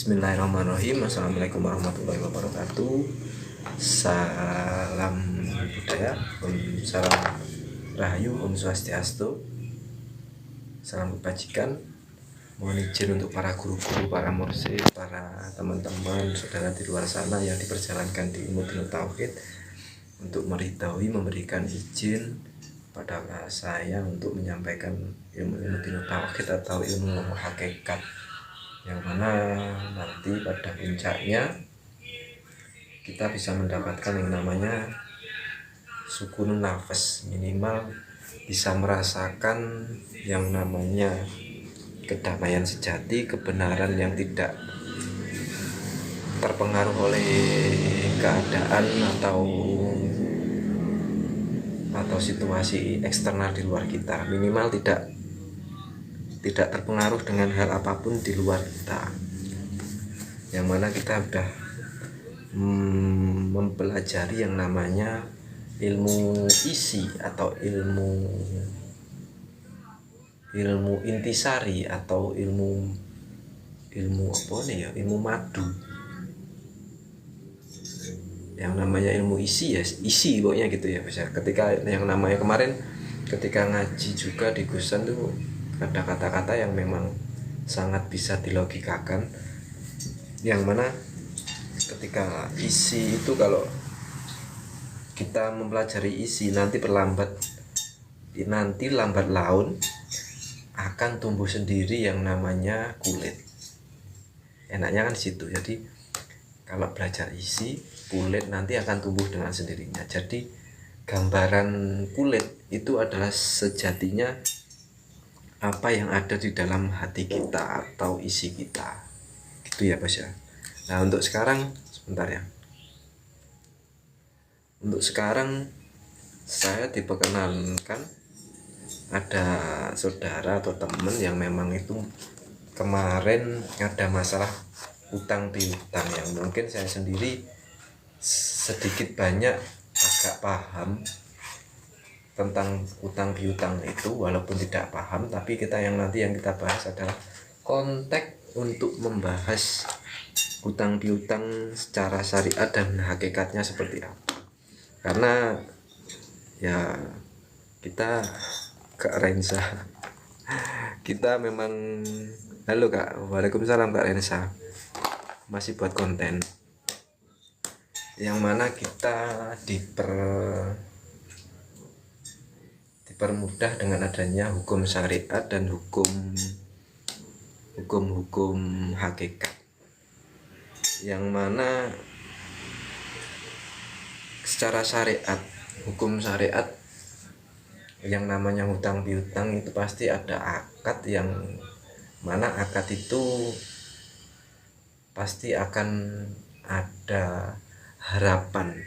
Bismillahirrahmanirrahim. Assalamualaikum warahmatullahi wabarakatuh. Salam budaya, salam rahayu, Om Swastiastu, salam kebajikan. Mohon izin untuk para guru-guru, para mursyid, para teman-teman, saudara di luar sana yang diperjalankan di Ilmu Dinu Tauhid untuk meridhoi, memberikan izin pada saya untuk menyampaikan ilmu Dinu Tauhid atau ilmu hakikat, yang mana nanti pada puncaknya kita bisa mendapatkan yang namanya sukunun nafas, minimal bisa merasakan yang namanya kedamaian sejati, kebenaran yang tidak terpengaruh oleh keadaan atau situasi eksternal di luar kita, minimal tidak terpengaruh dengan hal apapun di luar kita, yang mana kita sudah mempelajari yang namanya ilmu isi atau ilmu intisari atau ilmu apa nih ya, ilmu madu. Yang namanya ilmu isi ya isi pokoknya gitu ya. Bisa ketika yang namanya kemarin ketika ngaji juga di Gusan tuh ada kata-kata yang memang sangat bisa dilogikakan, yang mana ketika isi itu, kalau kita mempelajari isi nanti lambat laun akan tumbuh sendiri yang namanya kulit. Enaknya kan situ. Jadi kalau belajar isi, kulit nanti akan tumbuh dengan sendirinya. Jadi gambaran kulit itu adalah sejatinya apa yang ada di dalam hati kita atau isi kita, gitu ya Bos ya. Nah untuk sekarang sebentar ya, untuk sekarang saya diperkenalkan ada saudara atau teman yang memang itu kemarin ada masalah utang piutang, yang mungkin saya sendiri sedikit banyak agak paham tentang utang piutang itu, walaupun tidak paham, tapi yang nanti kita bahas adalah konteks untuk membahas utang piutang secara syariat dan hakikatnya seperti apa. Karena ya kita Kak Rensa, kita memang halo Kak, waalaikumsalam Kak Rensa, masih buat konten yang mana kita dipermudah dengan adanya hukum syariat dan hukum hakikat, yang mana secara syariat, hukum syariat yang namanya hutang piutang itu pasti ada akad, yang mana akad itu pasti akan ada harapan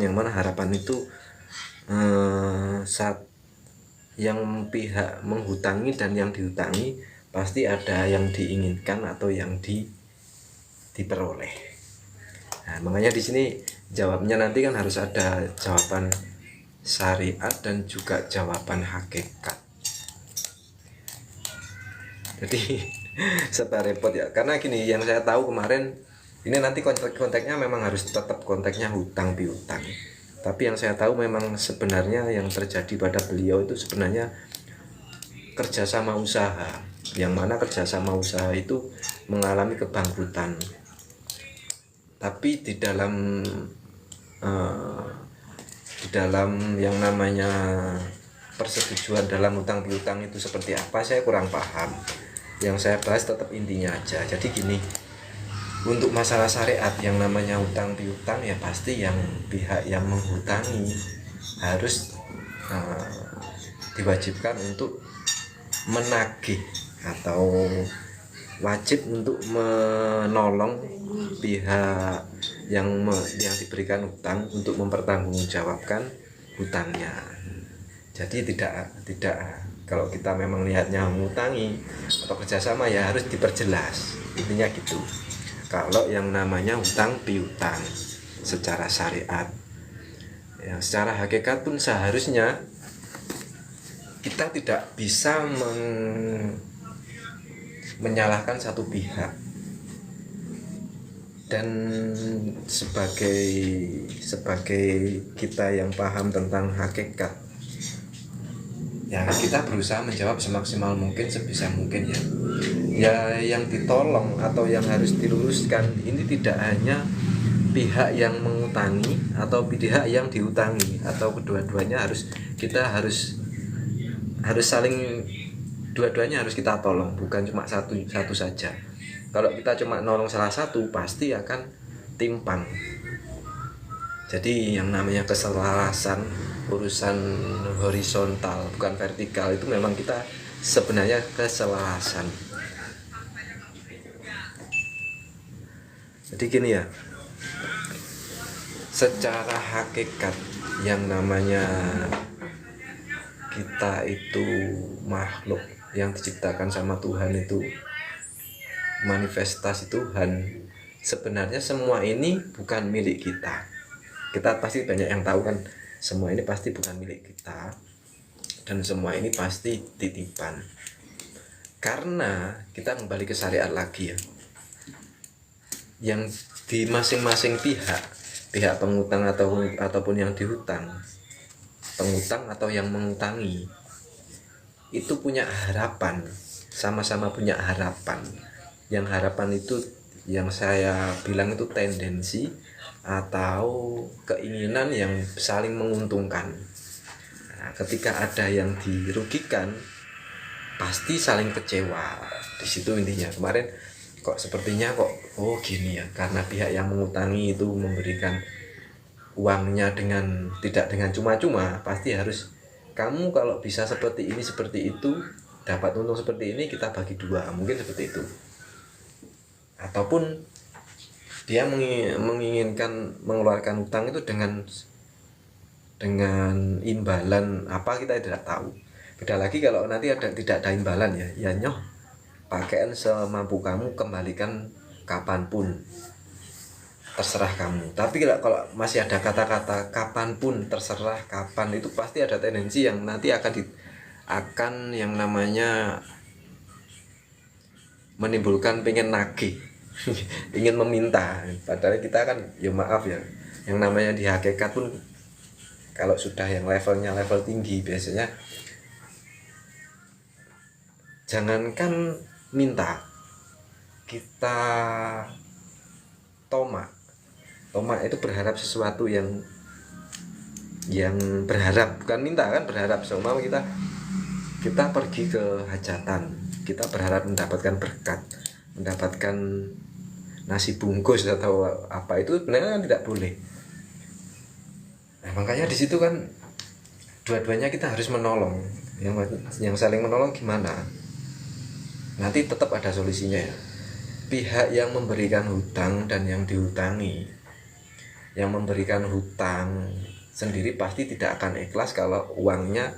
yang mana harapan itu saat yang pihak menghutangi dan yang dihutangi pasti ada yang diinginkan atau yang diperoleh. Nah, makanya di sini jawabnya nanti kan harus ada jawaban syariat dan juga jawaban hakikat. Jadi serba repot ya, karena gini, yang saya tahu kemarin ini nanti konteksnya memang harus tetap konteksnya hutang piutang. Tapi yang saya tahu memang sebenarnya yang terjadi pada beliau itu sebenarnya kerjasama usaha, yang mana kerjasama usaha itu mengalami kebangkrutan. Tapi di dalam yang namanya persetujuan dalam hutang piutang itu seperti apa, saya kurang paham. Yang saya bahas tetap intinya aja. Jadi gini, untuk masalah syariat yang namanya hutang piutang ya pasti yang pihak yang menghutangi harus diwajibkan untuk menagih atau wajib untuk menolong pihak yang diberikan hutang untuk mempertanggungjawabkan hutangnya. Jadi tidak kalau kita memang lihatnya mengutangi atau kerjasama ya harus diperjelas, intinya gitu. Kalau yang namanya hutang piutang secara syariat, yang secara hakikat pun seharusnya kita tidak bisa menyalahkan satu pihak Dan sebagai kita yang paham tentang hakikat, ya kita berusaha menjawab semaksimal mungkin, sebisa mungkin ya. Ya yang ditolong atau yang harus diluruskan ini tidak hanya pihak yang mengutangi atau pihak yang diutangi, atau kedua-duanya kita harus saling, dua-duanya harus kita tolong, bukan cuma satu saja. Kalau kita cuma nolong salah satu pasti akan timpang. Jadi yang namanya keselarasan, urusan horizontal bukan vertikal, itu memang kita sebenarnya keselarasan. Jadi gini ya, secara hakikat yang namanya kita itu makhluk yang diciptakan sama Tuhan, itu manifestasi Tuhan. Sebenarnya semua ini bukan milik kita. Kita pasti banyak yang tahu kan, semua ini pasti bukan milik kita, dan semua ini pasti titipan. Karena kita kembali ke syariat lagi ya, yang di masing-masing pihak pengutang ataupun yang dihutang, pengutang atau yang mengutangi, itu punya harapan, sama-sama punya harapan. Yang harapan itu yang saya bilang itu tendensi atau keinginan yang saling menguntungkan. Nah, ketika ada yang dirugikan, pasti saling kecewa. Di situ intinya. Kemarin kok sepertinya gini ya, karena pihak yang mengutangi itu memberikan uangnya tidak dengan cuma-cuma, pasti harus, kamu kalau bisa seperti ini seperti itu, dapat untung seperti ini, kita bagi dua, mungkin seperti itu. Ataupun dia menginginkan mengeluarkan utang itu dengan imbalan apa, kita tidak tahu. Beda lagi kalau nanti tidak ada imbalan ya nyoh, pakaian semampu kamu, kembalikan kapanpun, terserah kamu. Tapi kalau masih ada kata-kata kapanpun, terserah, kapan, itu pasti ada tendensi yang nanti akan yang namanya menimbulkan pengen nagih ingin meminta. Padahal kita kan ya maaf ya, yang namanya di hakikat pun kalau sudah yang level tinggi, biasanya jangankan minta, kita tomak itu berharap sesuatu yang berharap, bukan minta kan, berharap. Sama kita pergi ke hajatan, kita berharap mendapatkan berkat, mendapatkan nasi bungkus atau apa, itu sebenarnya tidak boleh. Nah, makanya di situ kan dua-duanya kita harus menolong. Yang saling menolong gimana? Nanti tetap ada solusinya ya. Pihak yang memberikan hutang dan yang dihutangi, yang memberikan hutang sendiri pasti tidak akan ikhlas kalau uangnya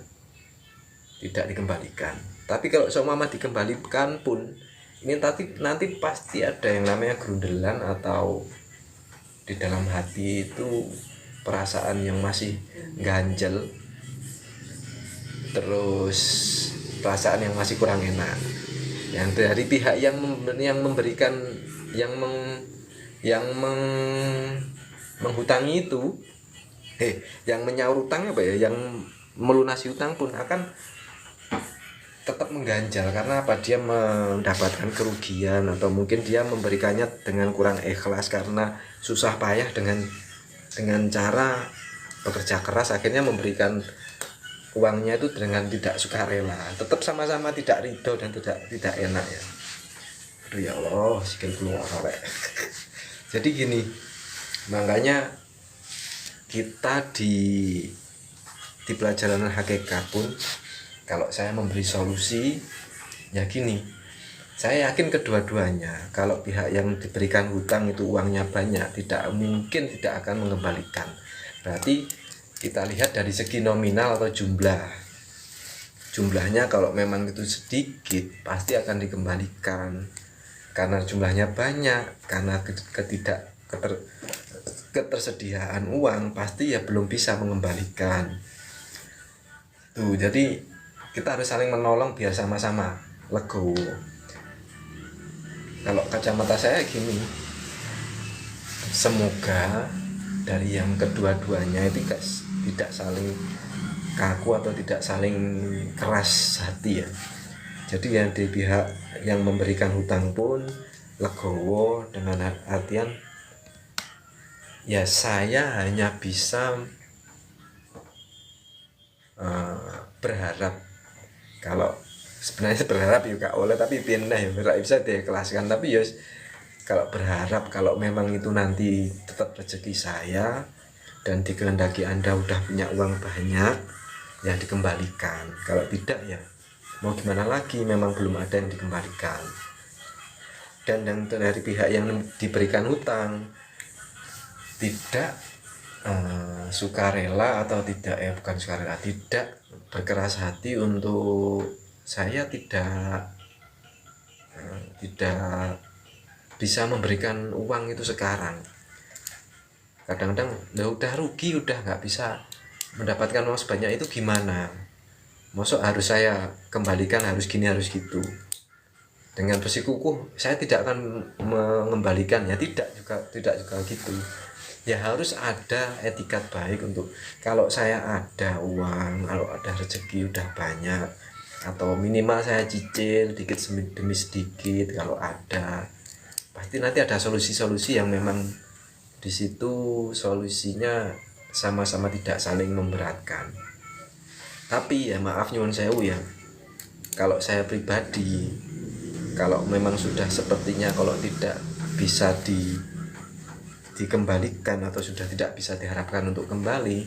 tidak dikembalikan. Tapi kalau seumpama dikembalikan pun, ini nanti pasti ada yang namanya gerundelan, atau di dalam hati itu perasaan yang masih ganjel, terus perasaan yang masih kurang enak. Yang dari pihak yang memberikan, menghutangi itu, yang menyaur utang yang melunasi utang pun akan tetap mengganjal. Karena apa? Dia mendapatkan kerugian, atau mungkin dia memberikannya dengan kurang ikhlas karena susah payah dengan cara bekerja keras, akhirnya memberikan uangnya itu dengan tidak sukarela. Tetap sama-sama tidak ridho dan tidak enak ya. Aduh ya Allah, sikil keluar. Jadi gini, makanya kita di pelajaran hakikat pun, kalau saya memberi solusi ya gini, saya yakin kedua-duanya, kalau pihak yang diberikan hutang itu uangnya banyak, tidak mungkin tidak akan mengembalikan. Berarti kita lihat dari segi nominal atau jumlahnya, kalau memang itu sedikit pasti akan dikembalikan. Karena jumlahnya banyak, karena ketersediaan uang, pasti ya belum bisa mengembalikan. Tuh, jadi kita harus saling menolong biar sama-sama legowo. Kalau kacamata saya gini, semoga dari yang kedua-duanya itu tidak saling kaku atau tidak saling keras hati ya. Jadi yang di pihak yang memberikan hutang pun legowo, dengan artian ya saya hanya bisa berharap, kalau sebenarnya berharap juga oleh tapi pindah ya bisa diikhlaskan, tapi ya kalau berharap kalau memang itu nanti tetap rezeki saya dan dikehendaki Anda udah punya uang banyak ya dikembalikan, kalau tidak ya mau gimana lagi, memang belum ada yang dikembalikan. Dan yang dari pihak yang diberikan hutang tidak sukarela atau tidak bukan sukarela, tidak berkeras hati untuk saya tidak bisa memberikan uang itu sekarang. Kadang-kadang udah rugi, udah nggak bisa mendapatkan uang sebanyak itu, gimana mosok harus saya kembalikan, harus gini harus gitu. Dengan bersikukuh saya tidak akan mengembalikan ya, tidak juga gitu ya. Harus ada etikat baik untuk kalau saya ada uang, kalau ada rezeki udah banyak, atau minimal saya cicil sedikit demi sedikit, kalau ada pasti nanti ada solusi-solusi yang memang di situ solusinya sama-sama tidak saling memberatkan. Tapi ya maaf nyuwun sewu ya, kalau saya pribadi kalau memang sudah sepertinya kalau tidak bisa dikembalikan atau sudah tidak bisa diharapkan untuk kembali,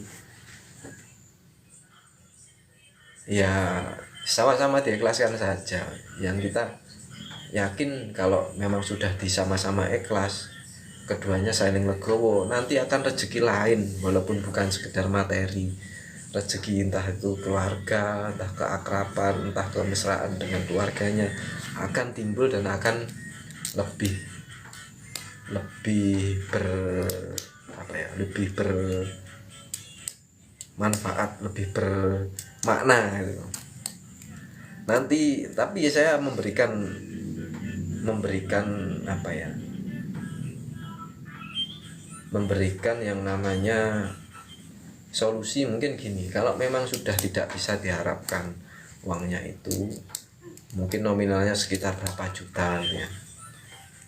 ya sama-sama diikhlaskan saja. Yang kita yakin kalau memang sudah disama-sama ikhlas, keduanya saling legowo, nanti akan rezeki lain walaupun bukan sekedar materi. Rezeki entah itu keluarga, entah keakraban, entah kemesraan dengan keluarganya akan timbul dan akan lebih bermanfaat, lebih bermakna gitu. Nanti tapi saya memberikan apa ya, memberikan yang namanya solusi mungkin gini. Kalau memang sudah tidak bisa diharapkan uangnya itu, mungkin nominalnya sekitar berapa juta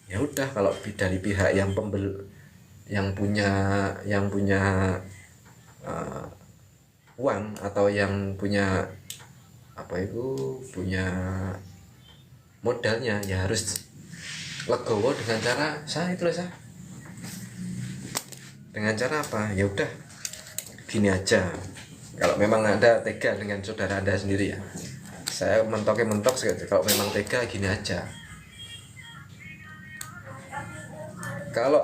ya udah, kalau dari pihak yang yang punya uang atau yang punya punya modalnya ya harus legowo dengan cara dengan cara apa, ya udah gini aja. Kalau memang Anda tega dengan saudara Anda sendiri ya, saya mentok saja. Kalau memang tega gini aja, kalau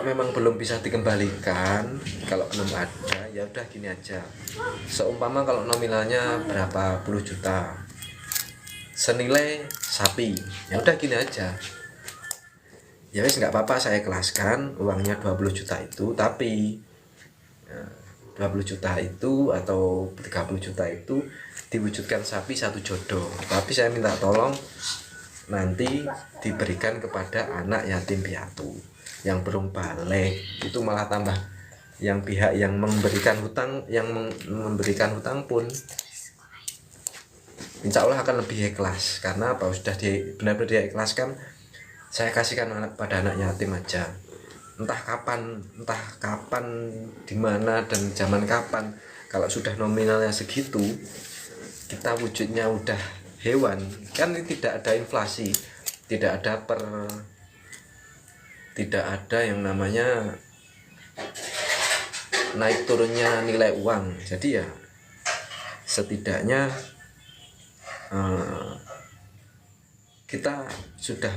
memang belum bisa dikembalikan, kalau belum ada ya udah gini aja. Seumpama kalau nominalnya berapa puluh juta senilai sapi, ya udah gini aja, ya wis nggak apa-apa, saya ikhlaskan uangnya 20 juta itu, tapi 20 juta itu atau 30 juta itu diwujudkan sapi satu jodoh, tapi saya minta tolong nanti diberikan kepada anak yatim piatu yang belum balik. Itu malah tambah, yang pihak yang memberikan hutang pun insya Allah akan lebih ikhlas. Karena apa, sudah benar-benar dia ikhlaskan, saya kasihkan pada anak yatim aja, entah kapan, di mana dan zaman kapan. Kalau sudah nominalnya segitu, kita wujudnya udah hewan, kan tidak ada inflasi, tidak ada yang namanya naik turunnya nilai uang. Jadi ya setidaknya kita sudah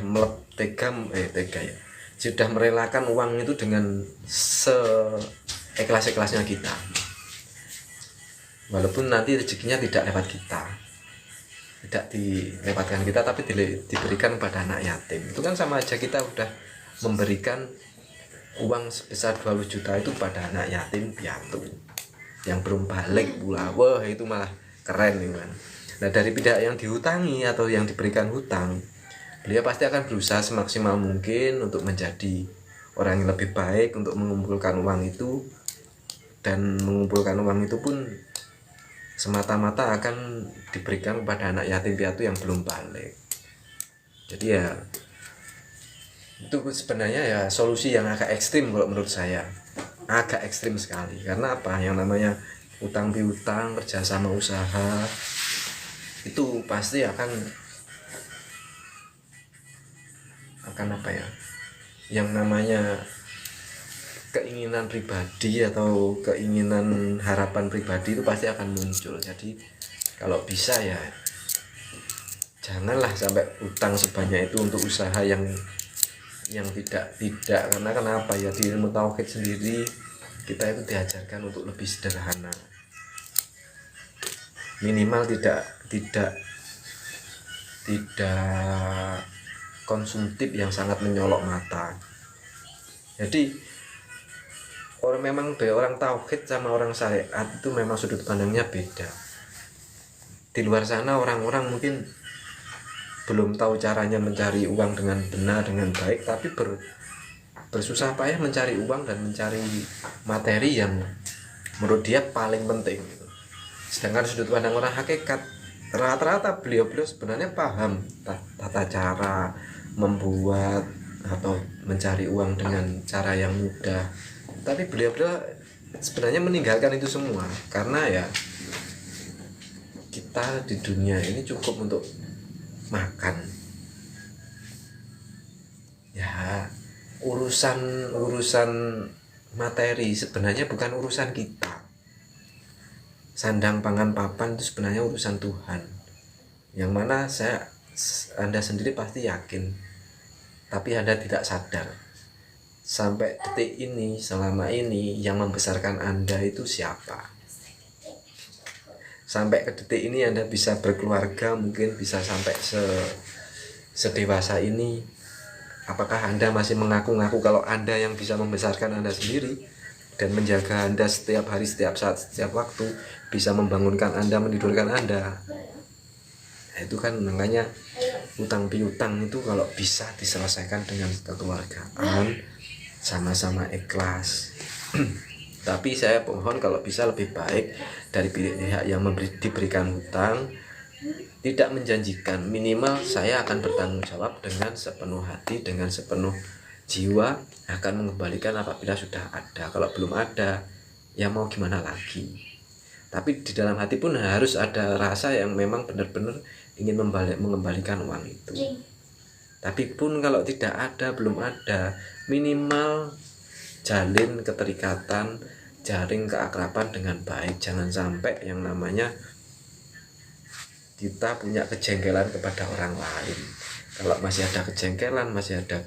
sudah merelakan uang itu dengan seikhlas-ikhlasnya kita, walaupun nanti rezekinya tidak lewat kita, tidak dilewatkan kita, tapi diberikan kepada anak yatim. Itu kan sama aja kita udah memberikan uang sebesar 20 juta itu pada anak yatim piatu yang belum balik pula. Wah, itu malah keren nih kan. Nah, dari pihak yang dihutangi atau yang diberikan hutang, beliau pasti akan berusaha semaksimal mungkin untuk menjadi orang yang lebih baik untuk mengumpulkan uang itu, dan mengumpulkan uang itu pun semata-mata akan diberikan kepada anak yatim piatu yang belum balik. Jadi ya itu sebenarnya ya solusi yang agak ekstrim kalau menurut saya, agak ekstrim sekali. Karena apa, yang namanya utang piutang, kerjasama usaha itu pasti akan apa ya, yang namanya keinginan pribadi atau keinginan harapan pribadi itu pasti akan muncul. Jadi kalau bisa ya janganlah sampai utang sebanyak itu untuk usaha yang tidak karena kenapa ya, di ilmu tauhid sendiri kita itu diajarkan untuk lebih sederhana, minimal tidak konsumtif yang sangat menyolok mata. Jadi orang tauhid sama orang syariat itu memang sudut pandangnya beda. Di luar sana orang-orang mungkin belum tahu caranya mencari uang dengan benar, dengan baik, tapi bersusah payah mencari uang dan mencari materi yang menurut dia paling penting gitu. Sedangkan sudut pandang orang hakikat, rata-rata beliau-beliau sebenarnya paham tata cara membuat atau mencari uang dengan cara yang mudah, tapi beliau-beliau sebenarnya meninggalkan itu semua karena ya kita di dunia ini cukup untuk makan. Ya, urusan materi sebenarnya bukan urusan kita. Sandang pangan papan itu sebenarnya urusan Tuhan, yang mana Anda sendiri pasti yakin, tapi Anda tidak sadar sampai detik ini, selama ini yang membesarkan Anda itu siapa. Sampai ke detik ini Anda bisa berkeluarga, mungkin bisa sampai sedewasa ini, apakah Anda masih mengaku-ngaku kalau Anda yang bisa membesarkan Anda sendiri dan menjaga Anda setiap hari, setiap saat, setiap waktu, bisa membangunkan Anda, menidurkan Anda? Nah, itu kan makanya utang piutang itu kalau bisa diselesaikan dengan kekeluargaan, sama-sama ikhlas. Tapi saya mohon kalau bisa lebih baik dari pihak yang diberikan hutang tidak menjanjikan, minimal saya akan bertanggung jawab dengan sepenuh hati, dengan sepenuh jiwa, akan mengembalikan apabila sudah ada. Kalau belum ada ya mau gimana lagi. Tapi di dalam hati pun harus ada rasa yang memang benar-benar ingin mengembalikan uang itu. Tapi pun kalau tidak ada, belum ada, minimal jalin keterikatan, jaring keakraban dengan baik. Jangan sampai yang namanya kita punya kejengkelan kepada orang lain. Kalau masih ada kejengkelan, masih ada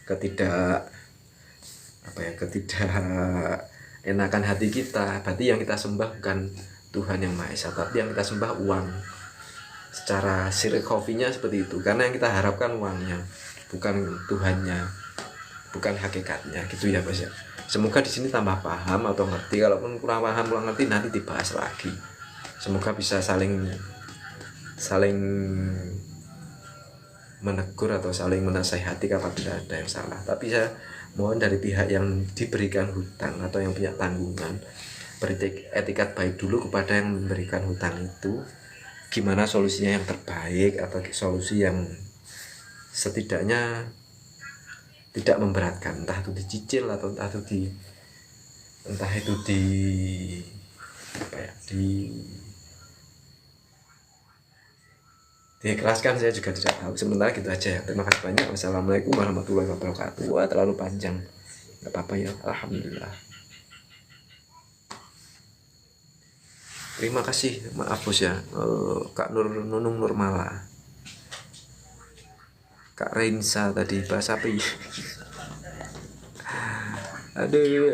ketidak enakan hati kita, berarti yang kita sembah bukan Tuhan yang Maha Esa, tapi yang kita sembah uang. Secara sirkofinya seperti itu, karena yang kita harapkan uangnya, bukan Tuhannya, bukan hakikatnya, gitu ya Mas ya. Semoga di sini tambah paham atau ngerti. Kalaupun kurang paham, kurang ngerti, nanti dibahas lagi. Semoga bisa saling menegur atau saling menasihati apabila ada yang salah. Tapi saya mohon dari pihak yang diberikan hutang atau yang punya tanggungan, beretikat baik dulu kepada yang memberikan hutang itu, gimana solusinya yang terbaik atau solusi yang setidaknya tidak memberatkan, entah itu dicicil atau entah itu diikhlaskan, saya juga tidak tahu. Sementara gitu aja ya. Terima kasih banyak. Wassalamualaikum warahmatullahi wabarakatuh. Wah, terlalu panjang, nggak apa-apa ya, alhamdulillah. Terima kasih, maaf bos ya, Kak Nunung Nurmala, Kak Reinsa tadi bahasa apa ya? Aduh.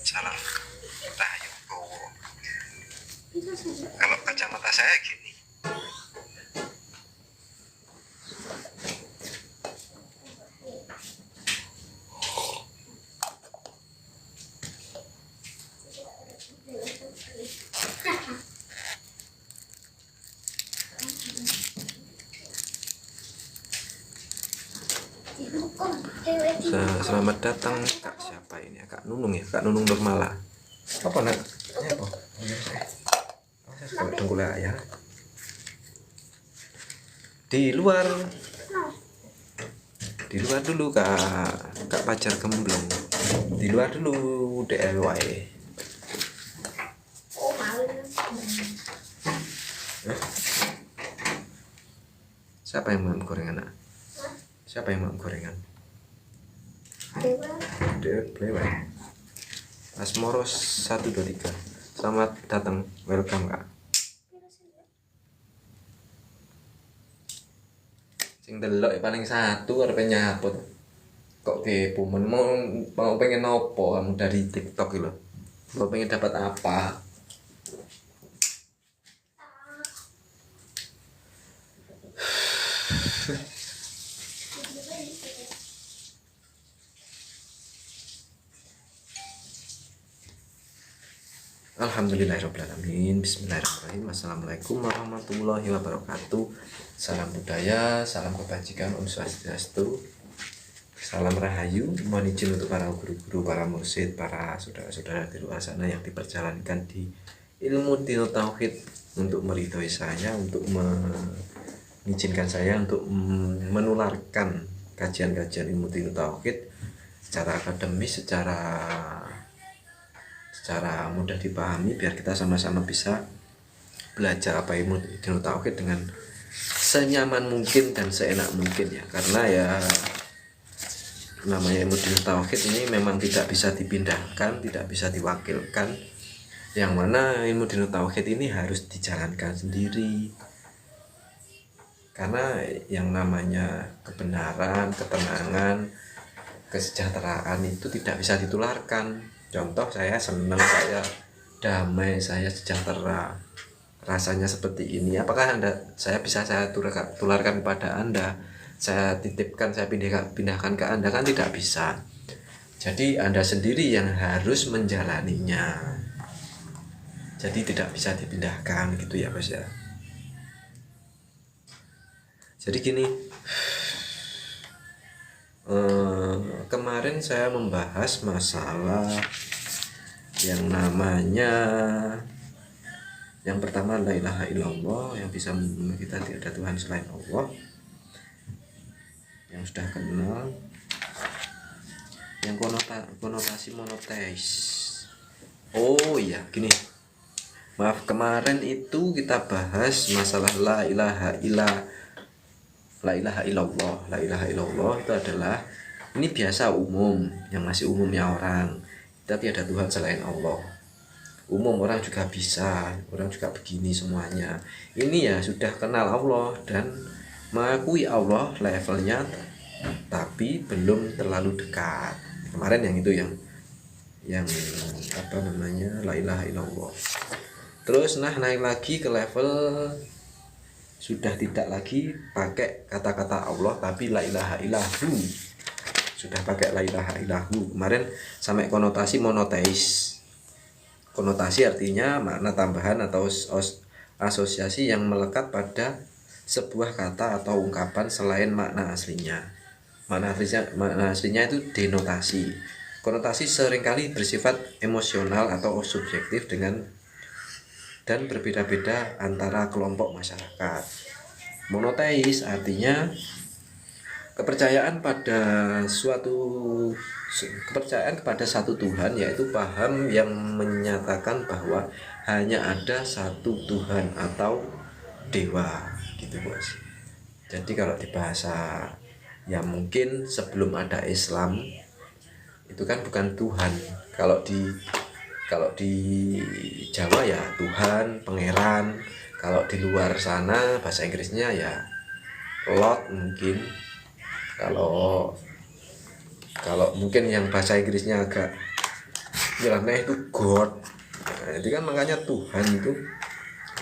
Salam Rahayu Bowo. Kalau kacamata saya gini. Selamat datang Kak siapa ini ya? Kak Nunung ya? Kak Nunung Nurmala. Apa nak? Ini apa? Saya suka dengkulnya ya. Di luar dulu Kak Pacar Gemblong. Di luar dulu DIY. Siapa yang mau gorengan nak? Siapa yang mau gorengan? Dewa. Asmoros 123. Selamat datang, welcome Kak. Sing delok paling satu arepe nyaput. Kok kepo men mau pengen nopo kamu dari TikTok lho. Mau pengen dapat apa? Alhamdulillahirrahmanirrahim. Bismillahirrahmanirrahim. Assalamualaikum warahmatullahi wabarakatuh. Salam budaya, salam kebajikan, Om Swastiastu, salam rahayu. Mohon izin untuk para guru-guru, para mursyid, para saudara-saudara di luar sana yang diperjalankan di ilmu dinul tauhid untuk meridhoi saya, untuk mengizinkan saya untuk menularkan kajian-kajian ilmu dinul tauhid secara akademis, secara mudah dipahami, biar kita sama-sama bisa belajar apa ilmu dinul tauhid dengan senyaman mungkin dan seenak mungkin ya. Karena ya namanya ilmu dinul tauhid ini memang tidak bisa dipindahkan, tidak bisa diwakilkan. Yang mana ilmu dinul tauhid ini harus dijalankan sendiri. Karena yang namanya kebenaran, ketenangan, kesejahteraan itu tidak bisa ditularkan. Contoh, saya senang, saya damai, saya sejahtera, rasanya seperti ini. Apakah saya bisa tularkan kepada Anda? Saya titipkan, saya pindahkan ke Anda? Kan tidak bisa. Jadi Anda sendiri yang harus menjalaninya. Jadi tidak bisa dipindahkan gitu ya Mas ya. Jadi gini, kemarin saya membahas masalah yang namanya, yang pertama la ilaha illallah, yang bisa membunuh kita tidak ada Tuhan selain Allah, yang sudah kenal. Yang konotasi monoteis. Oh iya, gini, maaf, kemarin itu kita bahas masalah la ilaha illallah. La ilaha illallah itu adalah, ini biasa umum, yang masih umumnya orang, tapi ada Tuhan selain Allah. Umum orang juga bisa, orang juga begini semuanya. Ini ya sudah kenal Allah dan mengakui Allah levelnya, tapi belum terlalu dekat. Kemarin yang itu yang apa namanya, la ilaha illallah. Terus naik lagi ke level sudah tidak lagi pakai kata-kata Allah, tapi la ilaha illahu. Sudah pakai la ilaha illahu. Kemarin sampai konotasi monoteis. Konotasi artinya makna tambahan atau asosiasi yang melekat pada sebuah kata atau ungkapan selain makna aslinya. Makna aslinya itu denotasi. Konotasi seringkali bersifat emosional atau subjektif dan berbeda-beda antara kelompok masyarakat. Monoteis artinya kepercayaan kepada satu Tuhan, yaitu paham yang menyatakan bahwa hanya ada satu Tuhan atau dewa gitu Bos. Jadi kalau di bahasa yang mungkin sebelum ada Islam itu kan bukan Tuhan. Kalau di Jawa ya Tuhan, pangeran. Kalau di luar sana bahasa Inggrisnya ya Lord mungkin. Kalau mungkin yang bahasa Inggrisnya agak aneh itu God. Nah, itu kan makanya Tuhan itu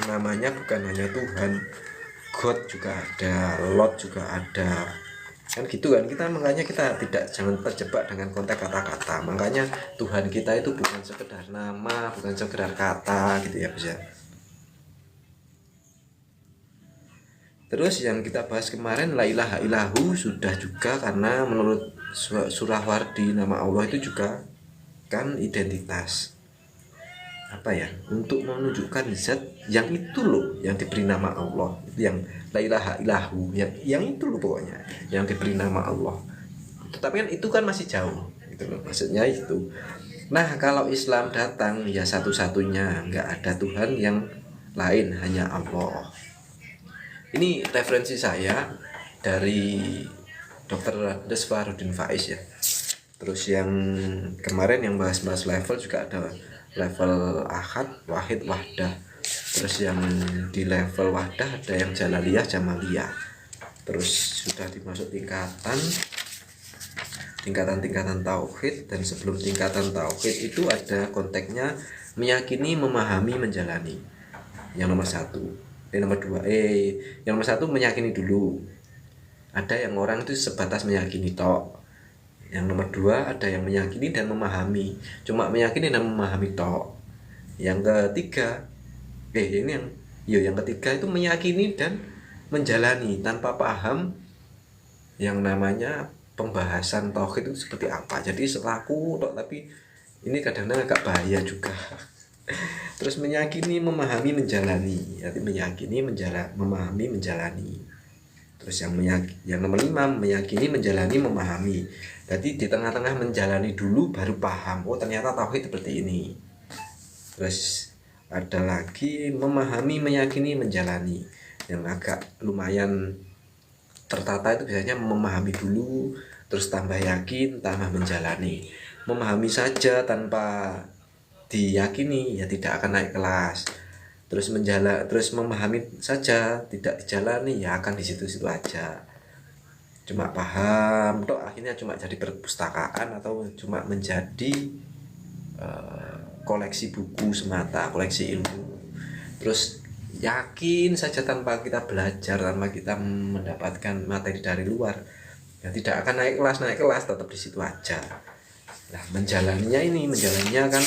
namanya bukan hanya Tuhan, God juga ada, Lord juga ada. Kan gitu kan, makanya kita jangan terjebak dengan konteks kata-kata. Makanya Tuhan kita itu bukan sekedar nama, bukan sekedar kata gitu ya Bos ya. Terus yang kita bahas kemarin la ilaha illahu sudah juga, karena menurut Surawardi, nama Allah itu juga kan identitas, apa ya, untuk menunjukkan zat yang itu loh, yang diberi nama Allah, yang la ilaha illahu, yang itu loh pokoknya, yang diberi nama Allah. Tetapi kan itu kan masih jauh gitu loh, maksudnya itu. Nah kalau Islam datang ya satu-satunya, nggak ada Tuhan yang lain, hanya Allah. Ini referensi saya dari Dr. Desfarudin Faiz ya. Terus yang kemarin yang bahas-bahas level juga ada level ahad, wahid, wahdah. Terus yang di level wahdah ada yang jalaliyah, jamaliyah. Terus sudah dimasuk tingkatan tauhid, dan sebelum tingkatan tauhid itu ada konteksnya meyakini, memahami, menjalani. Yang nomor satu, yang nomor satu meyakini dulu. Ada yang orang itu sebatas meyakini tok. Yang nomor dua ada yang meyakini dan memahami, cuma meyakini dan memahami tok. Yang ketiga yang ketiga itu meyakini dan menjalani tanpa paham yang namanya pembahasan tauhid itu seperti apa. Jadi selaku tok, tapi ini kadang-kadang agak bahaya juga. Terus meyakini, memahami, menjalani. Jadi meyakini, memahami, menjalani. Terus yang nomor 5 meyakini, menjalani, memahami. Jadi di tengah-tengah menjalani dulu baru paham, oh ternyata tauhid seperti ini. Terus ada lagi memahami, meyakini, menjalani. Yang agak lumayan tertata itu biasanya memahami dulu, terus tambah yakin, tambah menjalani. Memahami saja tanpa diyakini ya tidak akan naik kelas. Terus memahami saja tidak dijalani ya akan di situ-situ aja, cuma paham toh, akhirnya cuma jadi perpustakaan atau cuma menjadi koleksi buku semata, koleksi ilmu. Terus yakin saja tanpa kita belajar, tanpa kita mendapatkan materi dari luar ya tidak akan naik kelas, tetap di situ aja. Nah menjalaninya kan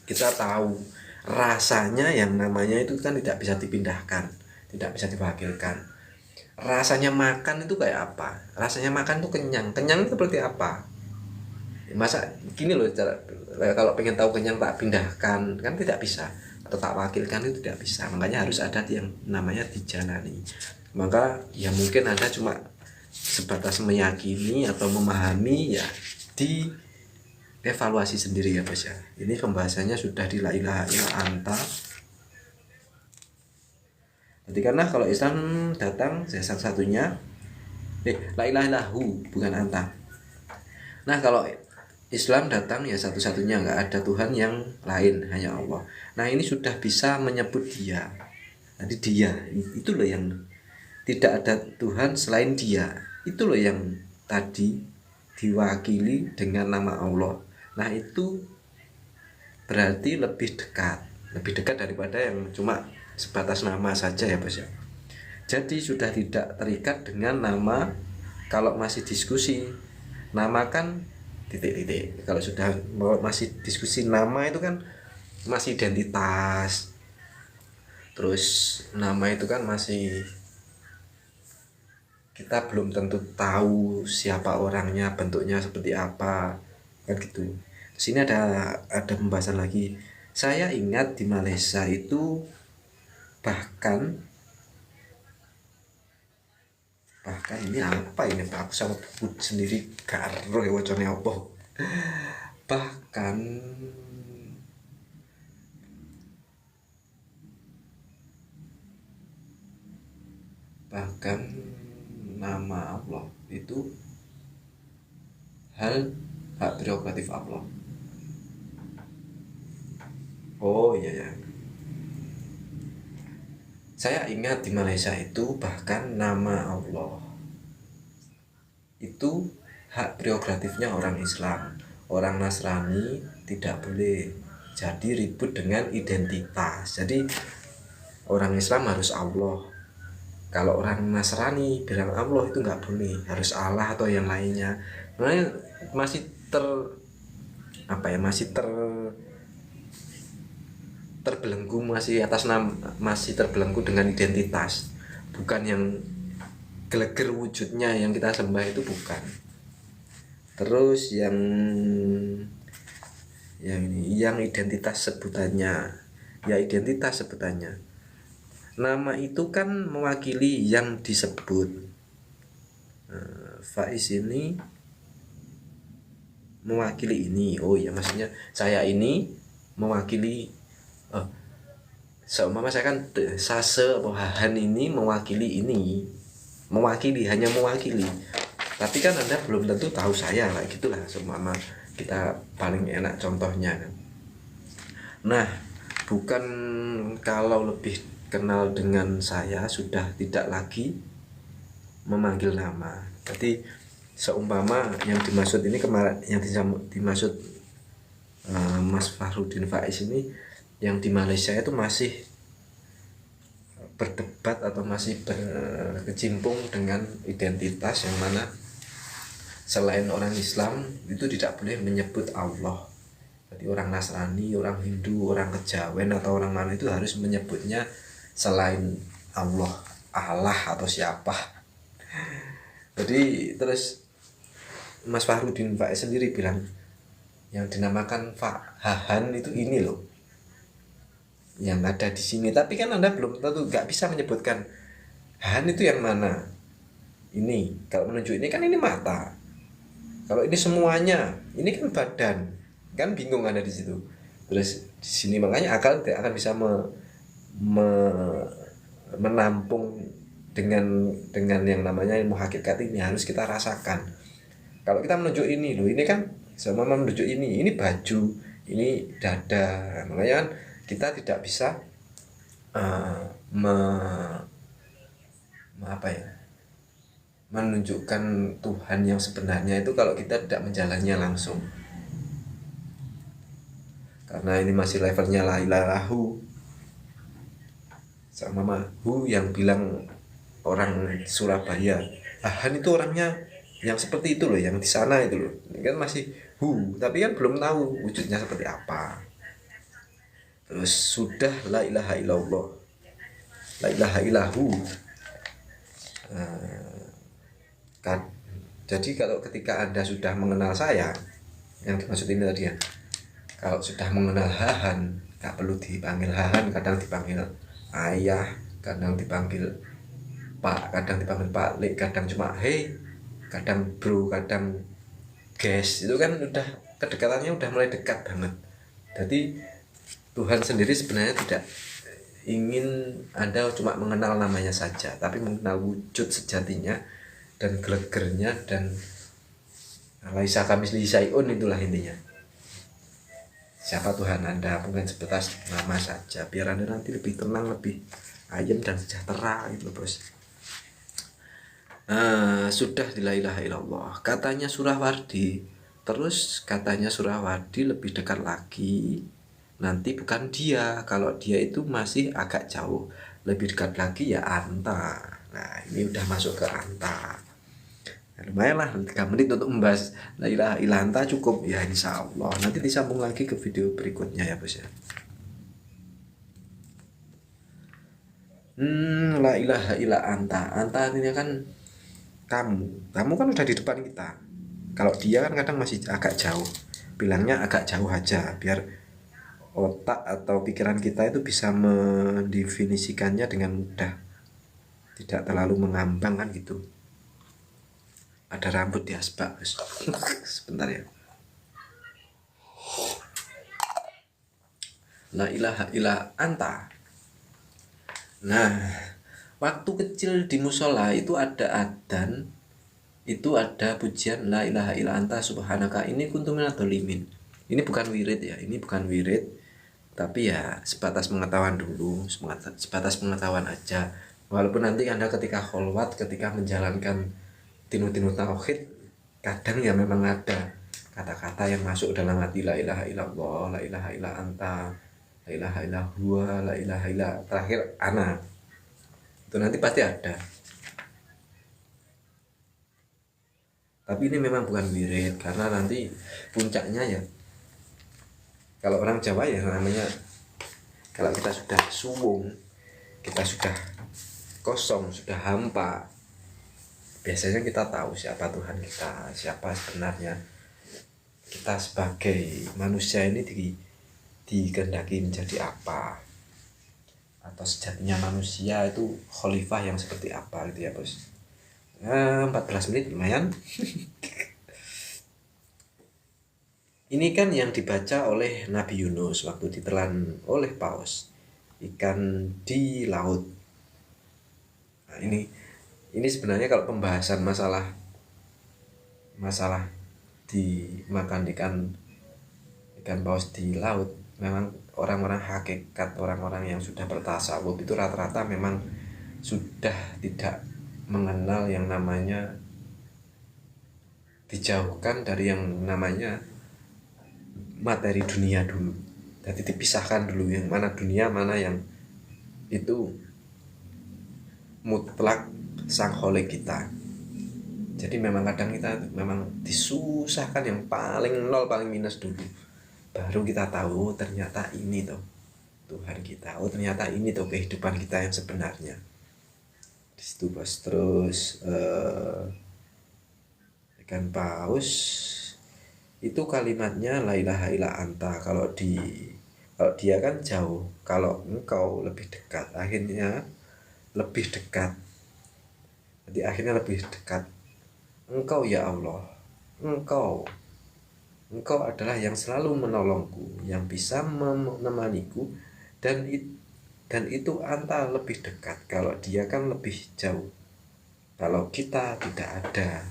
kita tahu rasanya, yang namanya itu kan tidak bisa dipindahkan, tidak bisa diwakilkan. Rasanya makan itu kayak apa? Rasanya makan itu kenyang itu seperti apa? Masa gini loh, kalau pengen tahu kenyang tak pindahkan kan tidak bisa, atau tak wakilkan itu tidak bisa. Makanya harus ada yang namanya dijalani. Maka ya mungkin Anda cuma sebatas meyakini atau memahami, ya di evaluasi sendiri ya Bos ya. Ini pembahasannya sudah di la ilaha illa anta. Jadi karena kalau Islam datang ya satu-satunya la ilaha illahu, bukan anta. Nah kalau Islam datang ya satu-satunya, nggak ada Tuhan yang lain, hanya Allah. Nah ini sudah bisa menyebut dia. Nanti dia itu loh yang tidak ada Tuhan selain dia. Itu loh yang tadi diwakili dengan nama Allah. Nah itu berarti lebih dekat daripada yang cuma sebatas nama saja ya Bos ya. Jadi sudah tidak terikat dengan nama. Kalau masih diskusi nama kan titik-titik. Kalau sudah masih diskusi nama itu kan masih identitas. Terus nama itu kan masih, kita belum tentu tahu siapa orangnya, bentuknya seperti apa kan gitu. Sini ada pembahasan lagi. Saya ingat di Malaysia itu bahkan ini apa ini Pak, aku sama buku sendiri karo ya wacane apa. Bahkan nama Allah itu hak prerogatif Allah. Oh iya ya. Saya ingat di Malaysia itu bahkan nama Allah itu hak prerogatifnya orang Islam. Orang Nasrani tidak boleh jadi ribut dengan identitas. Jadi orang Islam harus Allah. Kalau orang Nasrani bilang Allah itu nggak boleh, harus Allah atau yang lainnya. Makanya masih terbelenggu, masih terbelenggu dengan identitas, bukan yang geleger wujudnya yang kita sembah itu, bukan. Terus yang ini, yang identitas sebutannya, ya identitas sebutannya. Nama itu kan mewakili yang disebut. Faiz ini mewakili ini. Oh ya, maksudnya saya ini mewakili. Seumpama saya kan Sase atau Hahan ini mewakili ini, mewakili, hanya mewakili. Tapi kan Anda belum tentu tahu saya, kayak gitulah. Seumpama kita paling enak contohnya kan. Nah, bukan kalau lebih kenal dengan saya sudah tidak lagi memanggil nama. Jadi seumpama yang dimaksud ini kemarin, yang dimaksud Mas Fahrudin Faiz ini yang di Malaysia itu masih berdebat atau masih berkecimpung dengan identitas yang mana selain orang Islam itu tidak boleh menyebut Allah. Jadi orang Nasrani, orang Hindu, orang Kejawen atau orang mana itu harus menyebutnya selain Allah, Allah atau siapa. Jadi terus Mas Fahrudin Faiz sendiri bilang yang dinamakan Hahan itu ini loh, yang ada di sini. Tapi kan Anda belum tentu, nggak bisa menyebutkan Hahan itu yang mana. Ini kalau menunjuk ini kan ini mata. Kalau ini semuanya, ini kan badan, kan bingung Anda di situ. Terus di sini makanya akal tidak akan bisa menampung dengan yang namanya ilmu hakikat ini. Harus kita rasakan. Kalau kita menunjuk ini loh, ini kan sama menunjuk ini baju, ini dada. Makanya kan kita tidak bisa menunjukkan Tuhan yang sebenarnya itu kalau kita tidak menjalannya langsung. Karena ini masih levelnya la ilaha hu. Sama Hu yang bilang orang Surabaya. Ahan itu orangnya yang seperti itu loh, yang di sana itu loh. Ini kan masih Hu, tapi kan belum tahu wujudnya seperti apa. Terus sudah la ilaha illallah, la ilaha illahu. Jadi kalau ketika Anda sudah mengenal saya, yang dimaksud ini tadi ya, kalau sudah mengenal Hahan, gak perlu dipanggil Hahan, kadang dipanggil ayah, kadang dipanggil Pak, kadang dipanggil Pak Lek, kadang cuma hey, kadang bro, kadang guys. Itu kan udah kedekatannya udah mulai dekat banget. Jadi Tuhan sendiri sebenarnya tidak ingin Anda cuma mengenal namanya saja, tapi mengenal wujud sejatinya dan gelegernya, dan laisa kamitslihi syai'un, itulah intinya. Siapa Tuhan Anda, bukan sebatas nama saja, biar Anda nanti lebih tenang, lebih ayem dan sejahtera gitu bos. Sudah la ilaha illallah, katanya Surawardi. Terus katanya Surawardi lebih dekat lagi, nanti bukan dia, kalau dia itu masih agak jauh, lebih dekat lagi ya Anta. Nah ini udah masuk ke Anta. Lumayan lah 3 menit untuk membahas la ilaha illa anta cukup ya, insya Allah. Nanti disambung lagi ke video berikutnya ya bos ya. La ilaha illa anta. Anta artinya kan kamu kan udah di depan kita. Kalau dia kan kadang masih agak jauh, bilangnya agak jauh aja biar otak atau pikiran kita itu bisa mendefinisikannya dengan mudah, tidak terlalu mengambang kan gitu. Ada rambut di asbak sebentar ya. La ilaha illa anta. Nah, waktu kecil di musola itu ada adzan, itu ada pujian la ilaha illa anta subhanaka ini kuntu minadz dzalimin. Ini bukan wirid ya, ini bukan wirid, tapi ya sebatas pengetahuan dulu, sebatas pengetahuan aja. Walaupun nanti Anda ketika kholwat, ketika menjalankan tinu-tinu tauhid, kadang ya memang ada kata-kata yang masuk dalam hati, la ilaha illallah, la ilaha illa anta, la ilaha illa huwa, la ilaha illa terakhir ana. Itu nanti pasti ada. Tapi ini memang bukan wirid, karena nanti puncaknya ya, kalau orang Jawa ya namanya, kalau kita sudah suwung, kita sudah kosong, sudah hampa, biasanya kita tahu siapa Tuhan kita, siapa sebenarnya kita sebagai manusia ini dikehendaki menjadi apa, atau sejatinya manusia itu khalifah yang seperti apa gitu ya bos. 14 menit lumayan. Ini kan yang dibaca oleh Nabi Yunus waktu ditelan oleh paus ikan di laut. Nah, ini sebenarnya kalau pembahasan masalah dimakan ikan paus di laut, memang orang-orang hakikat, orang-orang yang sudah bertasawuf itu rata-rata memang sudah tidak mengenal yang namanya, dijauhkan dari yang namanya materi dunia dulu. Jadi dipisahkan dulu yang mana dunia, mana yang itu mutlak sang kholik kita. Jadi memang kadang kita memang disusahkan yang paling nol, paling minus dulu, baru kita tahu ternyata ini tuh Tuhan kita, oh ternyata ini tuh kehidupan kita yang sebenarnya di situ bos. Terus ikan paus itu kalimatnya la ilaha illa anta. Kalau dia kan jauh, kalau engkau lebih dekat, akhirnya lebih dekat. Jadi akhirnya lebih dekat. Engkau ya Allah, engkau adalah yang selalu menolongku, yang bisa menemaniku, dan itu anta lebih dekat. Kalau dia kan lebih jauh. Kalau kita tidak ada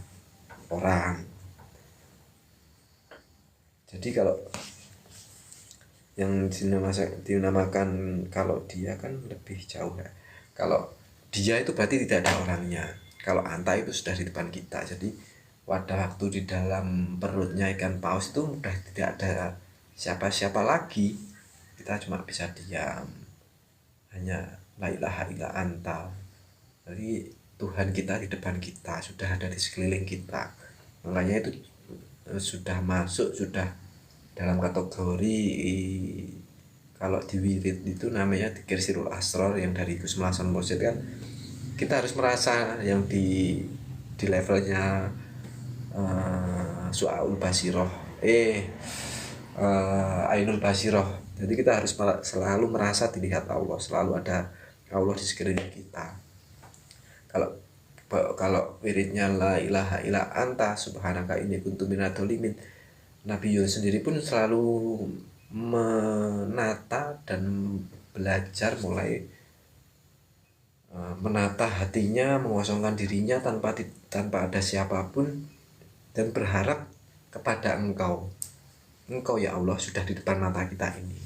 orang. Jadi kalau yang dinamakan kalau dia kan lebih jauh ya. Kalau dia itu berarti tidak ada orangnya. Kalau anta itu sudah di depan kita. Jadi pada waktu di dalam perutnya ikan paus itu sudah tidak ada siapa-siapa lagi. Kita cuma bisa diam. Hanya la ilaha illa anta. Jadi Tuhan kita di depan kita, sudah ada di sekeliling kita. Makanya itu sudah masuk, sudah dalam kategori, kalau di wirid itu namanya dzikir sirul asror yang dari Gus Melason Mursyid kan. Kita harus merasa yang di levelnya Su'aul Basiroh, Ainul Basiroh. Jadi kita harus selalu merasa dilihat Allah, selalu ada Allah di sekeliling kita. Kalau wiridnya la ilaha illa anta subhanaka inni kuntu minadz-dzalimin, Nabi Yunus sendiri pun selalu menata dan belajar mulai menata hatinya, mengosongkan dirinya tanpa ada siapapun, dan berharap kepada engkau ya Allah sudah di depan mata kita ini.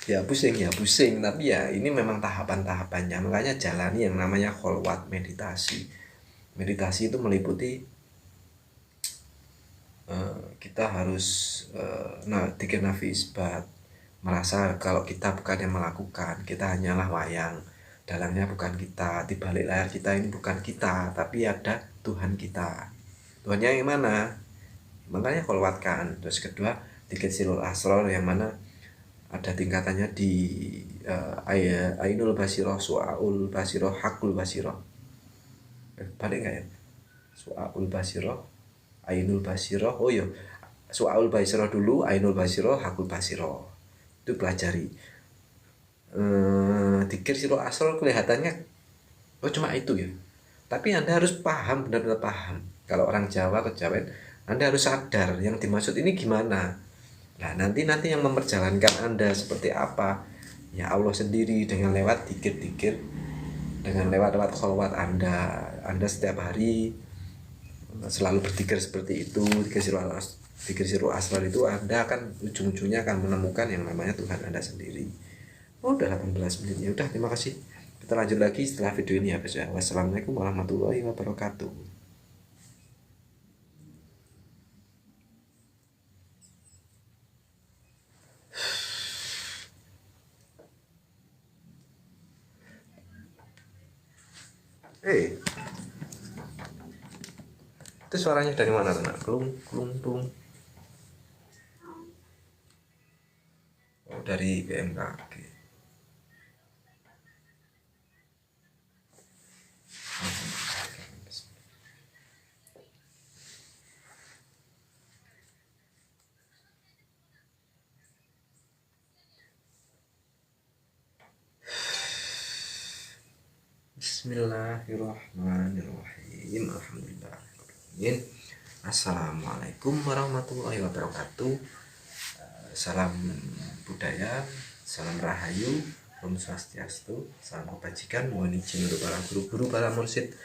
ya pusing, tapi ya ini memang tahapan-tahapannya. Makanya jalani yang namanya kholwat, meditasi itu meliputi kita harus dzikir nafi isbat, merasa kalau kita bukan yang melakukan, kita hanyalah wayang, dalangnya bukan kita, di balik layar kita ini bukan kita, tapi ada Tuhan kita. Tuhannya yang mana? Makanya kholwatkan. Terus kedua dzikir sirul asror yang mana ada tingkatannya di Ainul Basiroh, Su'aul Basiroh, Hakul Basiroh. Balik nggak ya? Su'aul Basiroh, Ainul Basiroh. Oh iya, Su'aul Basiroh dulu, Ainul Basiroh, Hakul Basiroh. Itu pelajari. Dzikir sirul asror kelihatannya oh cuma itu ya. Tapi Anda harus paham, benar-benar paham. Kalau orang Jawa kejawen, Anda harus sadar yang dimaksud ini gimana. Nah, nanti yang memperjalankan Anda seperti apa? Ya Allah sendiri, dengan lewat dikir-dikir, dengan lewat kholwat Anda. Anda setiap hari selalu berpikir seperti itu, dzikir sirul asrar itu, Anda akan ujung-ujungnya akan menemukan yang namanya Tuhan Anda sendiri. Oh, udah 18 menit. Ya udah, terima kasih. Kita lanjut lagi setelah video ini ya, guys ya. Wassalamualaikum warahmatullahi wabarakatuh. Itu suaranya dari mana tuh nak? Klung klung klung. Oh, dari BMKG. Bismillahirrahmanirrahim. Alhamdulillah. Assalamualaikum warahmatullahi wabarakatuh. Salam budaya, salam rahayu, Om Swastiastu, salam kebajikan, mohon izin untuk para guru-guru, para mursyid,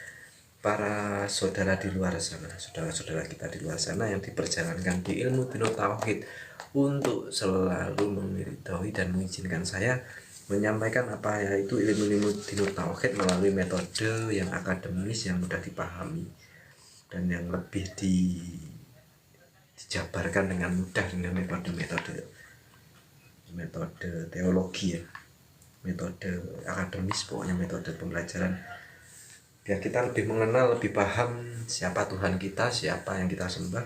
para saudara di luar sana, saudara-saudara kita di luar sana yang diperjalankan di ilmu dinut tauhid untuk selalu meridhoi dan mengizinkan saya menyampaikan apa yaitu ilmu dinut tauhid melalui metode yang akademis, yang mudah dipahami dan yang lebih dijabarkan dengan mudah dengan metode teologi ya, metode akademis, pokoknya metode pembelajaran, biar kita lebih mengenal, lebih paham siapa Tuhan kita, siapa yang kita sembah,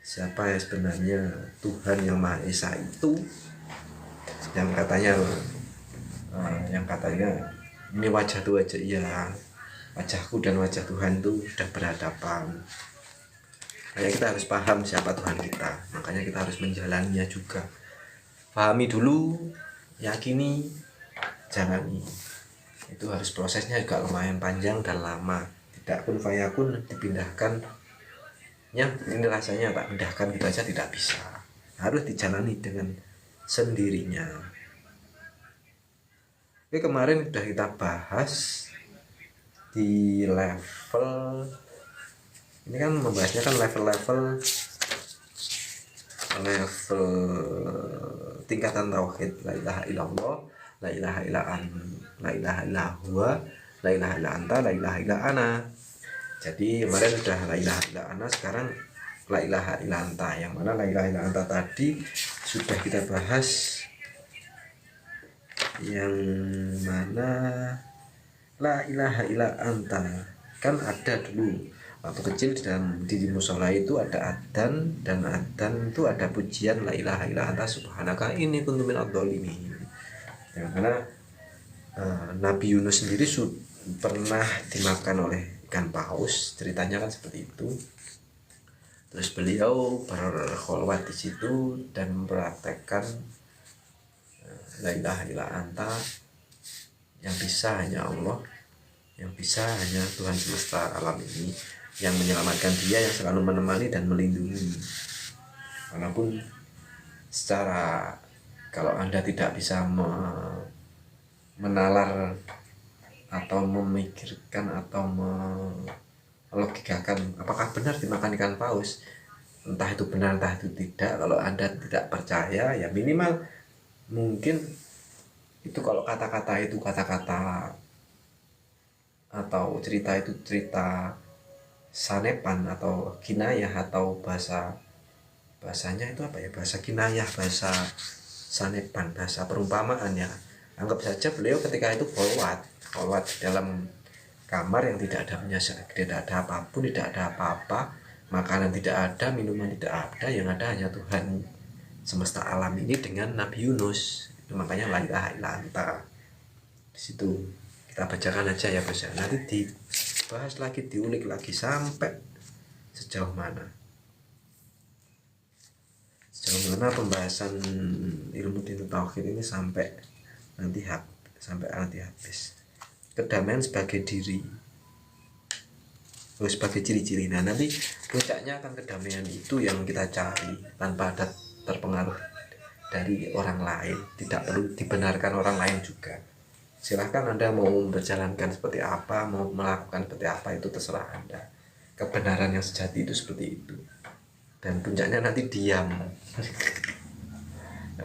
siapa yang sebenarnya Tuhan yang Maha Esa itu, yang katanya ini wajah tuh wajah, iya, wajahku dan wajah Tuhan itu sudah berhadapan. Makanya kita harus paham siapa Tuhan kita, makanya kita harus menjalaninya juga. Pahami dulu, yakini, jalani. Itu harus prosesnya juga lumayan panjang dan lama. Tidak kun fayakun dipindahkan, ya ini rasanya tak pindahkan gitu aja tidak bisa. Harus dijalani dengan sendirinya. Oke, kemarin sudah kita bahas di level ini, kan membahasnya kan level tingkatan tauhid, la ilaha illallah, la ilaha la ilaha illa huwa, la ilaha illa anta, la ilaha illa ana. Jadi kemarin sudah la ilaha illa ana, sekarang la ilaha illa anta. Yang mana la ilaha illa anta tadi sudah kita bahas, yang mana la ilaha illa anta kan ada dulu waktu kecil di musola itu ada adzan, dan adzan itu ada pujian la ilaha illa anta subhanaka inni kuntu minadz dzalimin. Yang mana Nabi Yunus sendiri pernah dimakan oleh ikan paus, ceritanya kan seperti itu. Terus beliau berkholwat di situ dan mempraktekkan la ilaha illa anta, yang bisa hanya Allah, yang bisa hanya Tuhan semesta alam ini, yang menyelamatkan dia, yang selalu menemani dan melindungi. Walaupun secara, kalau Anda tidak bisa menalar atau memikirkan atau melogikakan apakah benar dimakan ikan paus, entah itu benar entah itu tidak, kalau Anda tidak percaya, ya minimal mungkin itu kalau kata-kata itu kata-kata atau cerita itu cerita sanepan atau kinayah atau bahasanya itu apa ya, bahasa kinayah, bahasa sanepan, bahasa perumpamaan ya. Anggap saja beliau ketika itu kholwat di dalam kamar yang tidak ada tidak ada apapun, tidak ada apa-apa, makanan tidak ada, minuman tidak ada, yang ada hanya Tuhan semesta alam ini dengan Nabi Yunus. Itu makanya la ilaha illa anta. Di situ kita bacakan aja ya Bos, nanti dibahas lagi, diulik lagi sampai sejauh mana pembahasan ilmu dinut tauhid ini sampai nanti habis. Kedamaian sebagai diri, sebagai ciri-ciri. Nah nanti puncaknya akan kedamaian itu yang kita cari tanpa ada terpengaruh dari orang lain, tidak perlu dibenarkan orang lain juga. Silahkan Anda mau berjalankan seperti apa, mau melakukan seperti apa, itu terserah Anda. Kebenaran yang sejati itu seperti itu. Dan puncaknya nanti diam.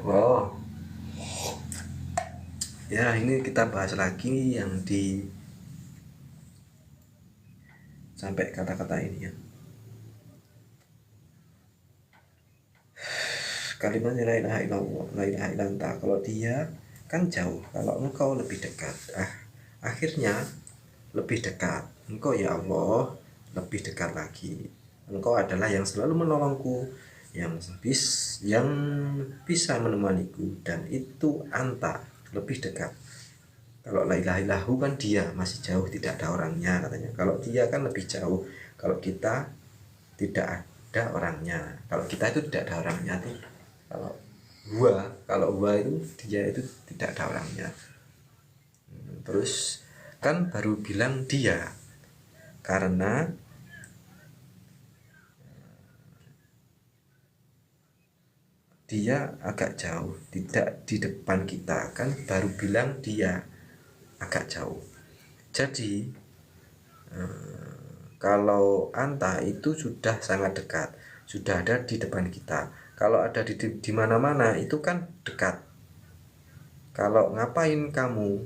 Oh, ya ini kita bahas lagi yang sampai kata-kata ini ya. Kalimat la ilaha illallah, la ilaha illa anta, kalau dia kan jauh, kalau engkau lebih dekat, akhirnya lebih dekat. Engkau ya Allah lebih dekat lagi. Engkau adalah yang selalu menolongku, yang bisa menemaniku, dan itu anta, lebih dekat. Kalau la ilaha illahu kan dia masih jauh, tidak ada orangnya katanya. Kalau dia kan lebih jauh, kalau kita tidak ada orangnya, kalau kita itu tidak ada orangnya. Kalau gua itu dia itu tidak ada orangnya. Terus kan baru bilang dia, karena dia agak jauh, tidak di depan kita, kan baru bilang dia agak jauh. Jadi kalau anta itu sudah sangat dekat, sudah ada di depan kita. Kalau ada di mana-mana itu kan dekat. Kalau ngapain kamu,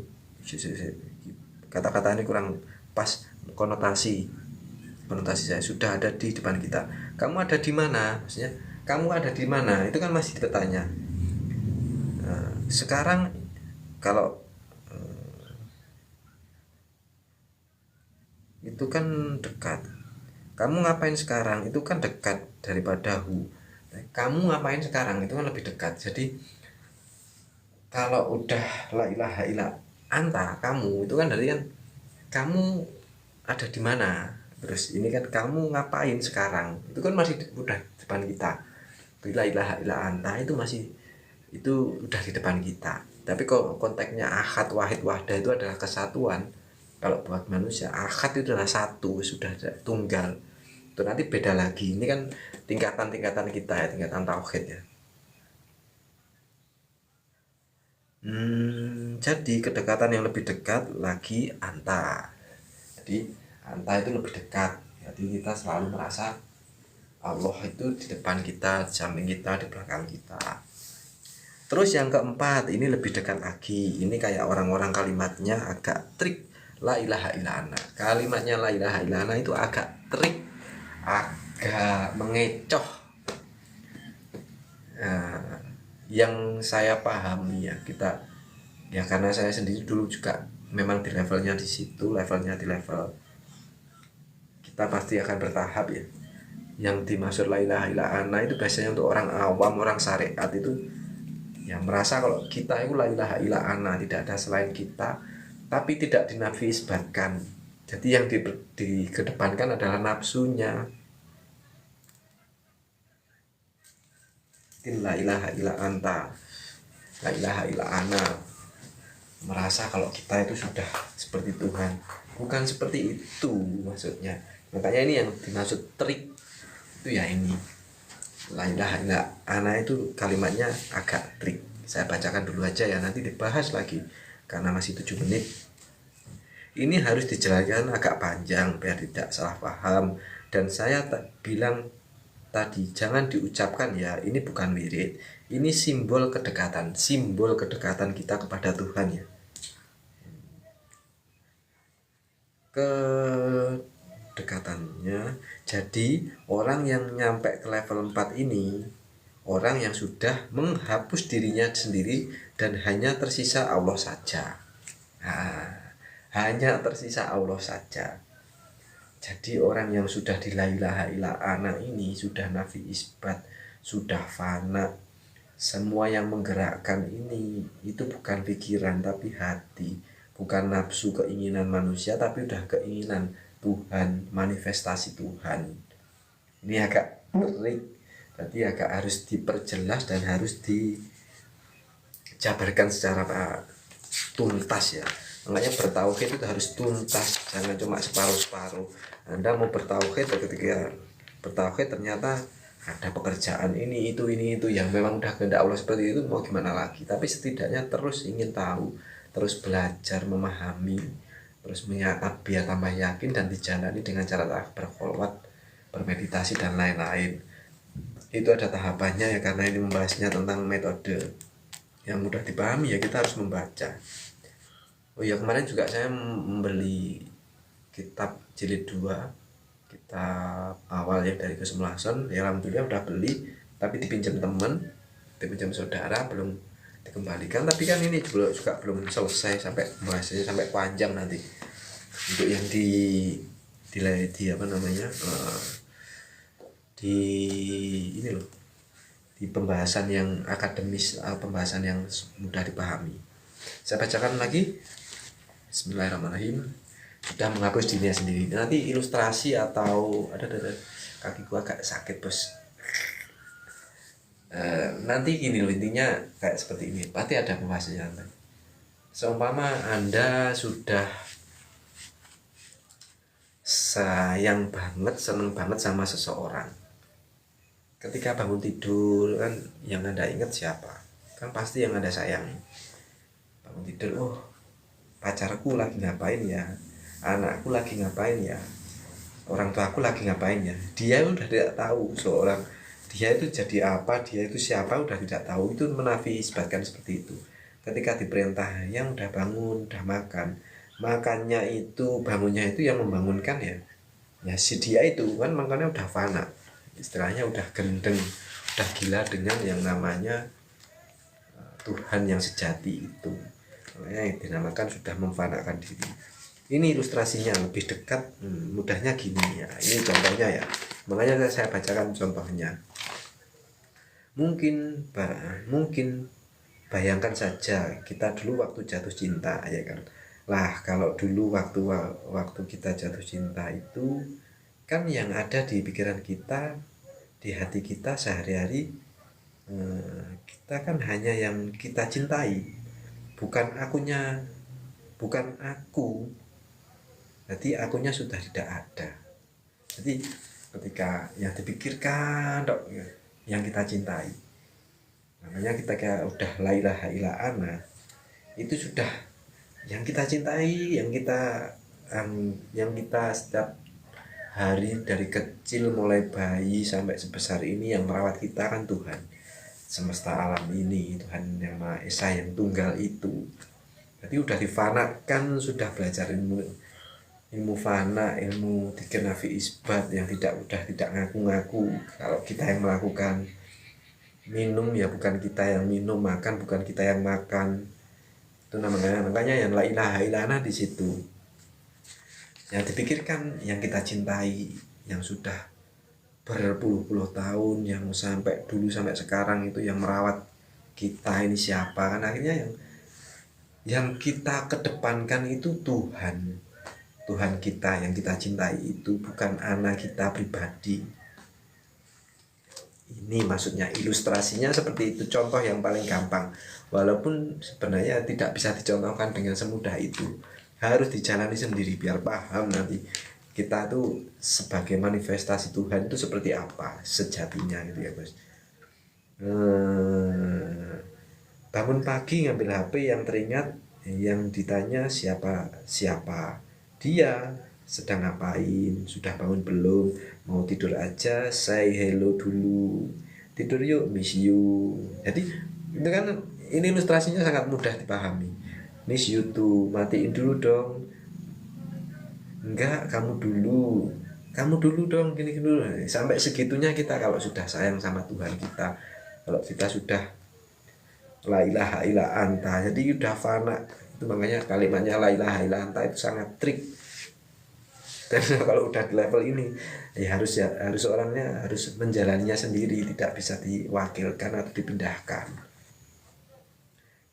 kata-kata ini kurang pas, konotasi saya, sudah ada di depan kita. Kamu ada di mana? Maksudnya kamu ada di mana? Itu kan masih bertanya. Sekarang kalau itu kan dekat. Kamu ngapain sekarang? Itu kan dekat daripada hu. Kamu ngapain sekarang? Itu kan lebih dekat. Jadi kalau udah la ilaha illa anta, kamu itu kan dari kan kamu ada di mana. Terus ini kan kamu ngapain sekarang? Itu kan masih udah depan kita. La ilaha illa anta itu masih, itu udah di depan kita. Tapi kalau konteksnya ahad, wahid, wahdah itu adalah kesatuan. Kalau buat manusia ahad itu adalah satu, sudah tunggal. Itu nanti beda lagi. Ini kan tingkatan-tingkatan kita ya, tingkatan tauhid ya. Jadi kedekatan yang lebih dekat lagi anta. Jadi anta itu lebih dekat. Jadi kita selalu merasa Allah itu di depan kita, di samping kita, di belakang kita. Terus yang keempat, ini lebih dekat lagi. Ini kayak orang-orang kalimatnya agak trik. La ilaha illana. Kalimatnya la ilaha illana itu agak trik, agak mengecoh. Nah, yang saya pahami ya, kita ya karena saya sendiri dulu juga memang di levelnya di situ, levelnya di level kita pasti akan bertahap ya. Yang dimaksud la ilaha illana itu biasanya untuk orang awam, orang syariat itu ya merasa kalau kita itu la ilaha illana, tidak ada selain kita, tapi tidak dinafi isbatkan. Jadi yang dikedepankan adalah nafsunya. La ilaha illa anta, la ilaha illa ana, merasa kalau kita itu sudah seperti Tuhan. Bukan seperti itu maksudnya. Makanya ini yang dimaksud trik itu ya ini. La ilaha illa ana itu kalimatnya agak trik. Saya bacakan dulu aja ya, nanti dibahas lagi karena masih 7 menit. Ini harus dijelaskan agak panjang biar tidak salah paham. Dan saya bilang tadi jangan diucapkan ya, ini bukan wirid, ini simbol kedekatan kita kepada Tuhan ya. Kedekatannya, jadi orang yang nyampe ke level 4 ini orang yang sudah menghapus dirinya sendiri dan hanya tersisa Allah saja. Hanya tersisa Allah saja. Jadi orang yang sudah di la ilaha illa ana ini sudah nafi isbat, sudah fana. Semua yang menggerakkan ini itu bukan pikiran tapi hati, bukan nafsu keinginan manusia tapi udah keinginan Tuhan, manifestasi Tuhan. Ini agak trik, jadi agak harus diperjelas dan harus dijabarkan secara tuntas ya. Makanya bertauhid itu harus tuntas, jangan cuma separuh-separuh. Anda mau bertauhid, ketika bertauhid ternyata ada pekerjaan ini itu yang memang udah kehendak Allah seperti itu, mau gimana lagi. Tapi setidaknya terus ingin tahu, terus belajar memahami, terus biar tambah yakin dan dijalani dengan cara berkholwat, bermeditasi dan lain-lain. Itu ada tahapannya ya, karena ini membahasnya tentang metode yang mudah dipahami ya, kita harus membaca. Oh ya, kemarin juga saya membeli kitab jilid 2, kitab awal ya dari Kesumlason. Ya alhamdulillah udah beli, tapi dipinjam temen, dipinjam saudara, belum dikembalikan. Tapi kan ini juga belum selesai, sampai bahasanya sampai panjang nanti. Untuk yang di apa namanya, di ini loh, di pembahasan yang akademis, pembahasan yang mudah dipahami. Saya bacakan lagi. Bismillahirrahmanirrahim. Sudah menghapus dirinya sendiri. Nanti ilustrasi atau ada kaki gua agak sakit bos. Nanti gini loh, intinya kayak seperti ini. Pasti ada pembahasannya. Seumpama Anda sudah sayang banget, seneng banget sama seseorang. Ketika bangun tidur kan yang Anda ingat siapa? Kan pasti yang Anda sayang. Bangun tidur, oh pacarku lagi ngapain ya? Anakku lagi ngapain ya? Orang tuaku lagi ngapain ya? Dia udah tidak tahu seorang dia itu jadi apa, dia itu siapa udah tidak tahu. Itu menafi isbatkan seperti itu. Ketika diperintah yang udah bangun, udah makan, makannya itu, bangunnya itu yang membangunkan ya. Ya si dia itu kan makannya udah fana, istilahnya udah gendeng, udah gila dengan yang namanya Tuhan yang sejati itu. Makanya yang dinamakan sudah memfanakan diri. Ini ilustrasinya lebih dekat, mudahnya gini ya. Ini contohnya ya. Makanya saya bacakan contohnya. Mungkin bayangkan saja kita dulu waktu jatuh cinta ya kan. Lah kalau dulu waktu kita jatuh cinta itu kan yang ada di pikiran kita, di hati kita sehari-hari, kita kan hanya yang kita cintai, bukan akunya, bukan aku. Jadi akunya sudah tidak ada. Jadi ketika yang dipikirkan dok, yang kita cintai, makanya kita kayak udah la ilaha illa ana, itu sudah yang kita cintai, yang kita setiap hari dari kecil mulai bayi sampai sebesar ini yang merawat kita kan Tuhan semesta alam ini, Tuhan yang Maha Esa yang tunggal itu. Jadi udah difanakan, sudah belajar ilmu fana, ilmu dikenafi isbat yang tidak ngaku-ngaku kalau kita yang melakukan. Minum ya bukan kita yang minum, makan bukan kita yang makan. Itu makanya yang la ilaha illallah di situ. Yang dipikirkan yang kita cintai, yang sudah berpuluh-puluh tahun, yang sampai dulu sampai sekarang itu yang merawat kita ini siapa kan, akhirnya yang kita kedepankan itu Tuhan kita yang kita cintai itu, bukan anak kita pribadi. Ini maksudnya ilustrasinya seperti itu, contoh yang paling gampang, walaupun sebenarnya tidak bisa dicontohkan dengan semudah itu, harus dijalani sendiri biar paham nanti kita tuh sebagai manifestasi Tuhan itu seperti apa sejatinya gitu ya bos. Bangun pagi ngambil HP, yang teringat yang ditanya siapa dia, sedang ngapain, sudah bangun belum, mau tidur aja, say hello dulu, tidur yuk, miss you. Jadi itu kan, ini ilustrasinya sangat mudah dipahami. Miss you tuh, matiin dulu dong. Enggak, kamu dulu dong, gini dulu. Sampai segitunya kita kalau sudah sayang sama Tuhan kita, kalau kita sudah la ilaha illa anta, jadi udah fana. Itu makanya kalimatnya la ilaha illa anta itu sangat trik. Dan kalau udah di level ini ya harus orangnya harus menjalaninya sendiri, tidak bisa diwakilkan atau dipindahkan.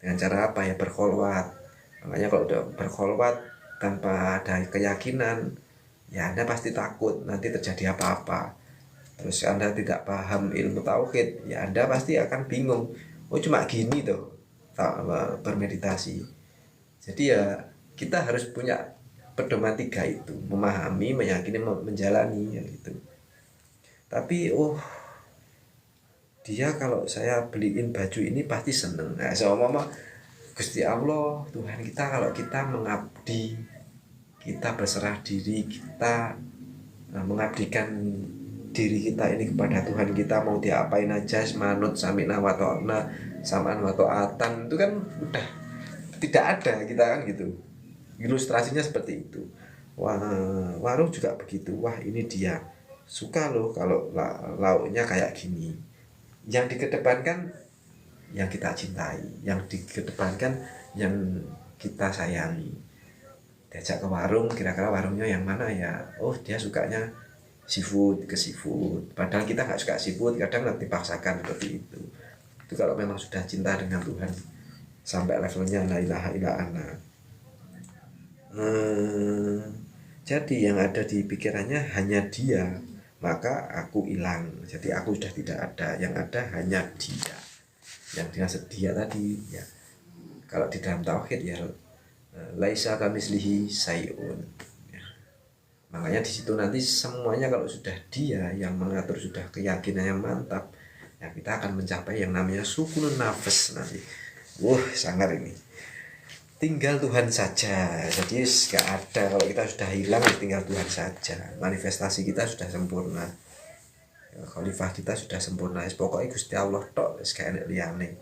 Dengan cara apa ya? Berkholwat. Makanya kalau udah berkholwat tanpa ada keyakinan, ya Anda pasti takut nanti terjadi apa-apa. Terus Anda tidak paham ilmu tauhid, ya Anda pasti akan bingung. Oh cuma gini tuh bermeditasi. Jadi ya kita harus punya pedoman tiga itu, memahami, meyakini, menjalani gitu. Tapi dia kalau saya beliin baju ini pasti seneng. Nah, sama Gusti Allah Tuhan kita, kalau kita mengabdi, kita berserah diri, kita mengabdikan diri kita ini kepada Tuhan kita, mau diapain aja, manut samina wa ta'na samaan wa ta'atan, itu kan udah tidak ada kita kan gitu. Ilustrasinya seperti itu. Wah, warung juga begitu. Wah, ini dia suka loh kalau lauknya kayak gini. Yang dikedepankan yang kita cintai, yang dikedepankan yang kita sayangi. Diajak ke warung, kira-kira warungnya yang mana ya? Oh, dia sukanya seafood, ke seafood. Padahal kita nggak suka seafood, kadang nanti dipaksakan seperti itu. Itu kalau memang sudah cinta dengan Tuhan sampai levelnya la ilaha illa ana. Jadi yang ada di pikirannya hanya dia, maka aku hilang. Jadi aku sudah tidak ada, yang ada hanya dia, yang dia sedia tadi ya. Kalau di dalam tauhid ya laisa kamitslihi syai'un ya. Makanya di situ nanti semuanya kalau sudah dia yang mengatur, sudah keyakinannya mantap, ya kita akan mencapai yang namanya sukunun nafas nanti. Sangar ini. Tinggal Tuhan saja. Jadi gak ada, kalau kita sudah hilang ya tinggal Tuhan saja. Manifestasi kita sudah sempurna. Khalifah kita sudah sempurna. Pokoknya Gusti Allah tok, gak enak liyane.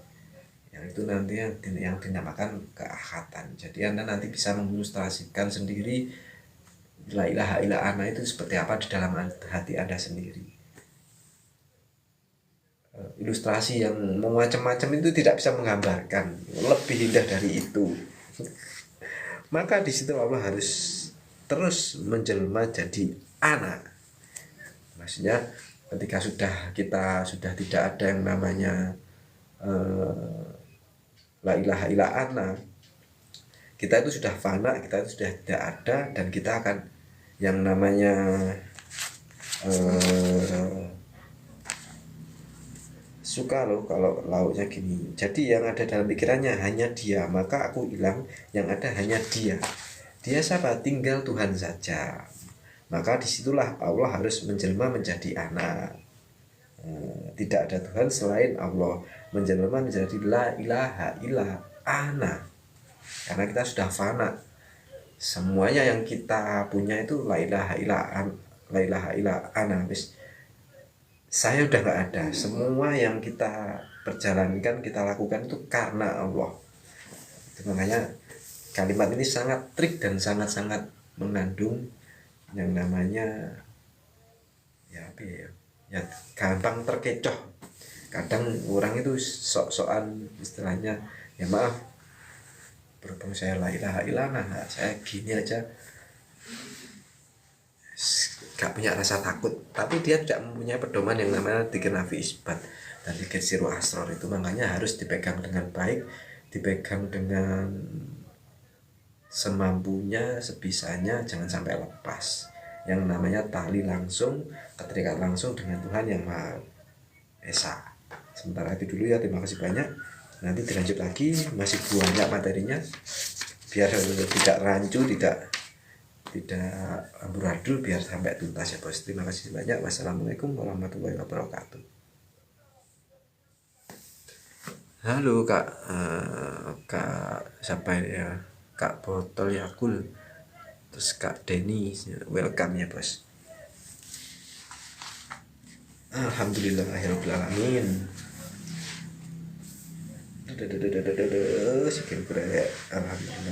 Yang itu nanti yang dinamakan keahatan. Jadi Anda nanti bisa mengilustrasikan sendiri la ilaha illa ana itu seperti apa di dalam hati Anda sendiri. Ilustrasi yang macam-macam itu tidak bisa menggambarkan, lebih indah dari itu. Maka di situ Allah harus terus menjelma jadi anak. Maksudnya ketika kita sudah tidak ada yang namanya la ilaha illa ana, kita itu sudah fana, kita itu sudah tidak ada, dan kita akan yang namanya suka loh kalau lauknya gini. Jadi yang ada dalam pikirannya hanya dia, maka aku hilang, yang ada hanya dia. Dia siapa? Tinggal Tuhan saja. Maka disitulah Allah harus menjelma menjadi anak. Tidak ada Tuhan selain Allah, menjelma menjadi la ilaha illa ana. Karena kita sudah fana. Semuanya yang kita punya itu la ilaha illa ana. Saya udah gak ada. Semua yang kita perjalankan, kita lakukan itu karena Allah. Itu makanya kalimat ini sangat trik dan sangat-sangat mengandung yang namanya ya gampang terkecoh. Kadang orang itu sok-sokan istilahnya, ya maaf, berhubung saya la ilaha illallah, saya gini aja, gak punya rasa takut, tapi dia tidak mempunyai pedoman yang namanya dzikir nafi isbat dan dzikir siru asror. Itu makanya harus dipegang dengan baik, dipegang dengan semampunya, sebisanya, jangan sampai lepas. Yang namanya tali langsung, keterikat langsung dengan Tuhan yang Maha Esa. Sementara itu dulu ya, terima kasih banyak. Nanti dilanjut lagi, masih banyak materinya, biar tidak rancu, tidak amburadul, biar sampai tuntas ya bos. Terima kasih banyak. Wassalamualaikum warahmatullahi wabarakatuh. Halo kak, kak siapa ya, kak botol Yakul, terus kak Denny, welcome ya bos. Alhamdulillahirobbilalamin. Alhamdulillah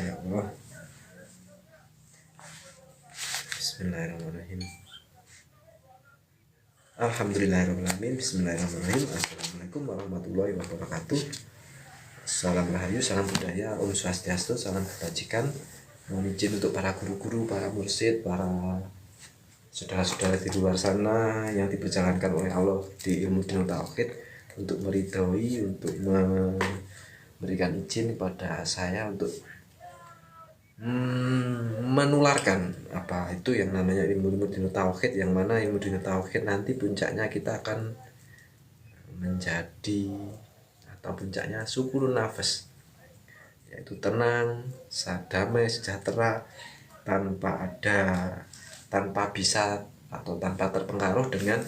ya Allah. Bismillahirrahmanirrahim. Alhamdulillahirrahmanirrahim. Bismillahirrahmanirrahim. Assalamualaikum warahmatullahi wabarakatuh. Salam rahayu, salam budaya, Om Swastiastu, salam kebajikan. Mohon izin untuk para guru-guru, para mursyid, para saudara-saudara di luar sana yang diperjalankan oleh Allah di ilmu dinul tauhid, untuk meridhoi, untuk memberikan izin kepada saya untuk menularkan apa itu yang namanya ilmu dinul tauhid, yang mana ilmu dinul tauhid nanti puncaknya kita akan menjadi, atau puncaknya sukunun nafas, yaitu tenang, damai, sejahtera, tanpa bisa atau tanpa terpengaruh dengan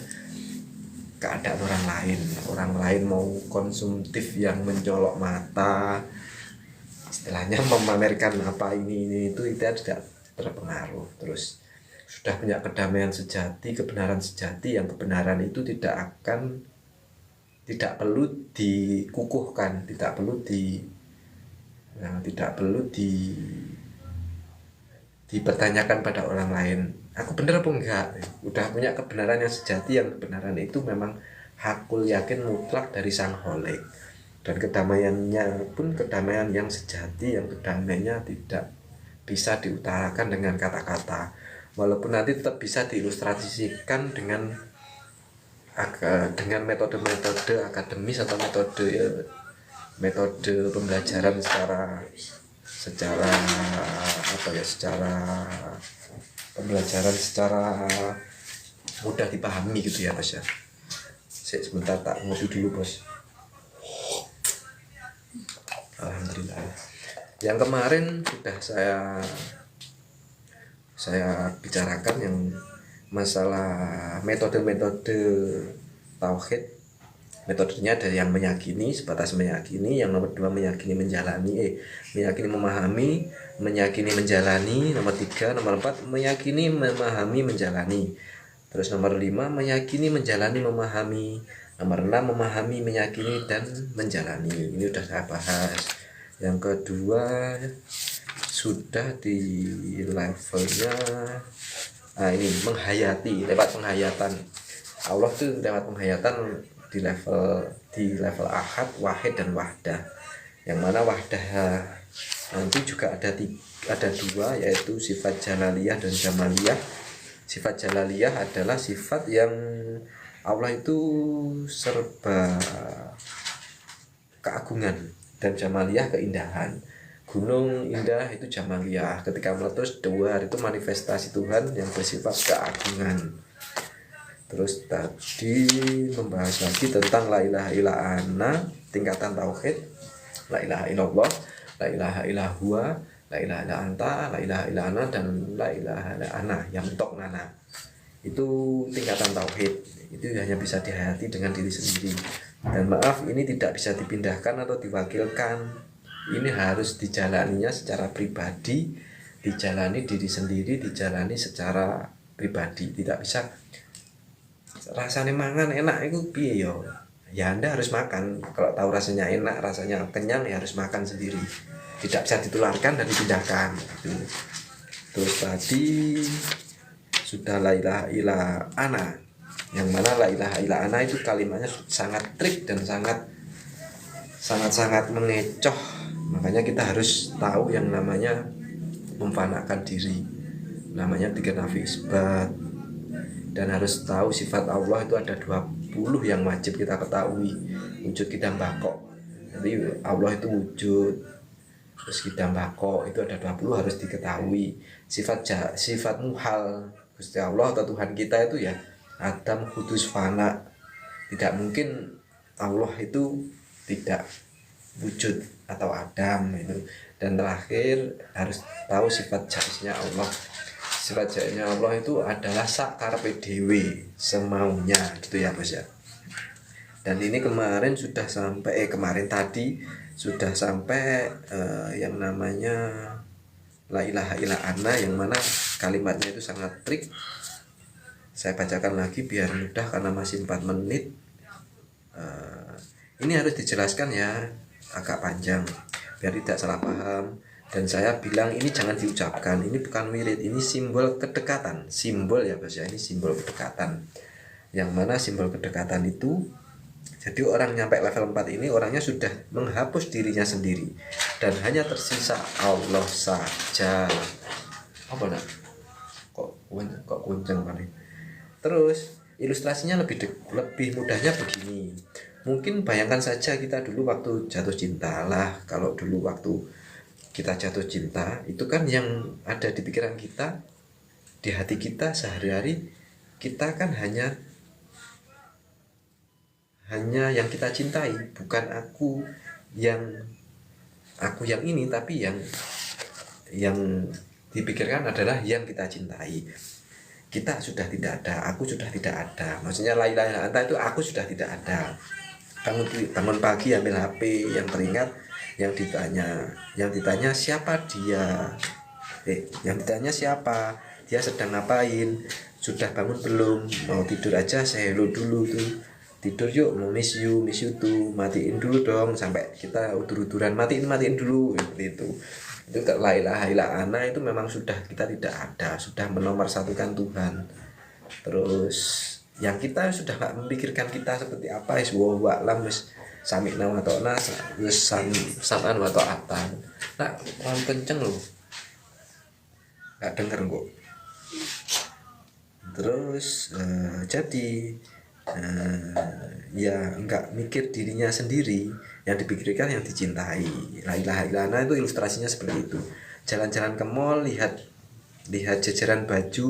keadaan orang lain. Orang lain mau konsumtif yang mencolok mata, istilahnya memamerkan apa ini itu tidak terpengaruh. Terus sudah punya kedamaian sejati, kebenaran sejati, yang kebenaran itu tidak perlu dikukuhkan, tidak perlu dipertanyakan pada orang lain. Aku benar apa enggak? Udah punya kebenaran yang sejati, yang kebenaran itu memang hakul yakin mutlak dari Sang Kholik. Dan kedamaiannya pun kedamaian yang sejati, yang kedamaiannya tidak bisa diutarakan dengan kata-kata, walaupun nanti tetap bisa diilustrasikan dengan metode-metode akademis atau metode pembelajaran secara pembelajaran secara mudah dipahami gitu ya bos ya. Sebentar, tak ngopi dulu bos. Alhamdulillah. Yang kemarin sudah saya saya bicarakan yang masalah metode-metode tauhid. Metodenya ada yang meyakini, sebatas meyakini, yang nomor 2 meyakini menjalani, meyakini memahami, meyakini menjalani, nomor 3, nomor 4 meyakini memahami menjalani. Terus nomor 5 meyakini menjalani memahami, nomor 6 memahami meyakini dan menjalani. Ini sudah saya bahas. Yang kedua sudah di levelnya ini menghayati, lewat penghayatan. Allah tuh lewat penghayatan di level ahad, wahid dan wahdah. Yang mana wahdah nanti juga ada 2, yaitu sifat jalaliyah dan jamaliyah. Sifat jalaliyah adalah sifat yang Allah itu serba keagungan, dan jamaliyah keindahan. Gunung indah itu jamaliyah, ketika meletus dewar itu manifestasi Tuhan yang bersifat keagungan. Terus tadi membahas lagi tentang la ilaha illa ana, tingkatan tauhid. La ilaha illallah, la ilaha illa huwa, la ilaha illa anta, la ilaha illa ana, dan la ilaha illa ana yang tok nana. Itu tingkatan tauhid. Itu hanya bisa dihayati dengan diri sendiri. Dan maaf, ini tidak bisa dipindahkan atau diwakilkan. Ini harus dijalaninya secara pribadi, dijalani diri sendiri, dijalani secara pribadi. Tidak bisa rasanya mangan enak itu piye yo. Ya Anda harus makan. Kalau tahu rasanya enak, rasanya kenyang, ya harus makan sendiri. Tidak bisa ditularkan dan dipindahkan. Terus tadi sudah la ilaha illa ana, yang mana la ilaha illa ana itu kalimatnya sangat trik dan sangat mengecoh. Makanya kita harus tahu yang namanya memfanakan diri, namanya tiga nafi isbat. Dan harus tahu sifat Allah itu ada 20 yang wajib kita ketahui. Wujud kita mbako, jadi Allah itu wujud. Terus kita mbako itu ada 20 harus diketahui. Sifat muhal Gusti Allah atau Tuhan kita itu ya Adam, kudus, fana. Tidak mungkin Allah itu tidak wujud atau Adam itu. Dan terakhir harus tahu sifat jaisnya Allah. Sifat jaisnya Allah itu adalah sak karepe dhewe, semaunya gitu ya Bos ya. Dan ini kemarin sudah sampai tadi sudah sampai yang namanya la ilaha illa ana, yang mana kalimatnya itu sangat trik. Saya bacakan lagi biar mudah karena masih 4 menit. Ini harus dijelaskan ya, agak panjang biar tidak salah paham. Dan saya bilang ini jangan diucapkan, ini bukan wirid, ini simbol kedekatan. Simbol ya Bos ya, ini simbol kedekatan. Yang mana simbol kedekatan itu, jadi orang nyampe level 4 ini orangnya sudah menghapus dirinya sendiri dan hanya tersisa Allah saja. Apa nak? Kok kunceng paling. Terus ilustrasinya lebih mudahnya begini. Mungkin bayangkan saja kita dulu waktu jatuh cinta lah. Kalau dulu waktu kita jatuh cinta, itu kan yang ada di pikiran kita, di hati kita sehari-hari, kita kan hanya yang kita cintai, bukan aku yang ini, tapi yang dipikirkan adalah yang kita cintai. Kita sudah tidak ada, aku sudah tidak ada. Maksudnya la ilaha illa anta itu aku sudah tidak ada. Bangun pagi ambil HP, yang teringat yang ditanya siapa dia, yang ditanya siapa, dia sedang ngapain, sudah bangun belum, mau tidur aja saya hello dulu tuh, tidur yuk, mau miss you tuh, matiin dulu dong, sampai kita udur-uduran matiin dulu gitu. Itu la ilaha illa ana itu memang sudah kita tidak ada, sudah menomorsatukan Tuhan. Terus yang kita sudah gak memikirkan kita seperti apa, wa alam wis sami'na wa ta'na, wis sam'an wa ta'atan. Nah, orang kenceng loh, gak denger kok. Terus jadi ya enggak mikir dirinya sendiri, yang dipikirkan yang dicintai. La ilaha illa ana itu ilustrasinya seperti itu. Jalan-jalan ke mall, lihat jajaran baju,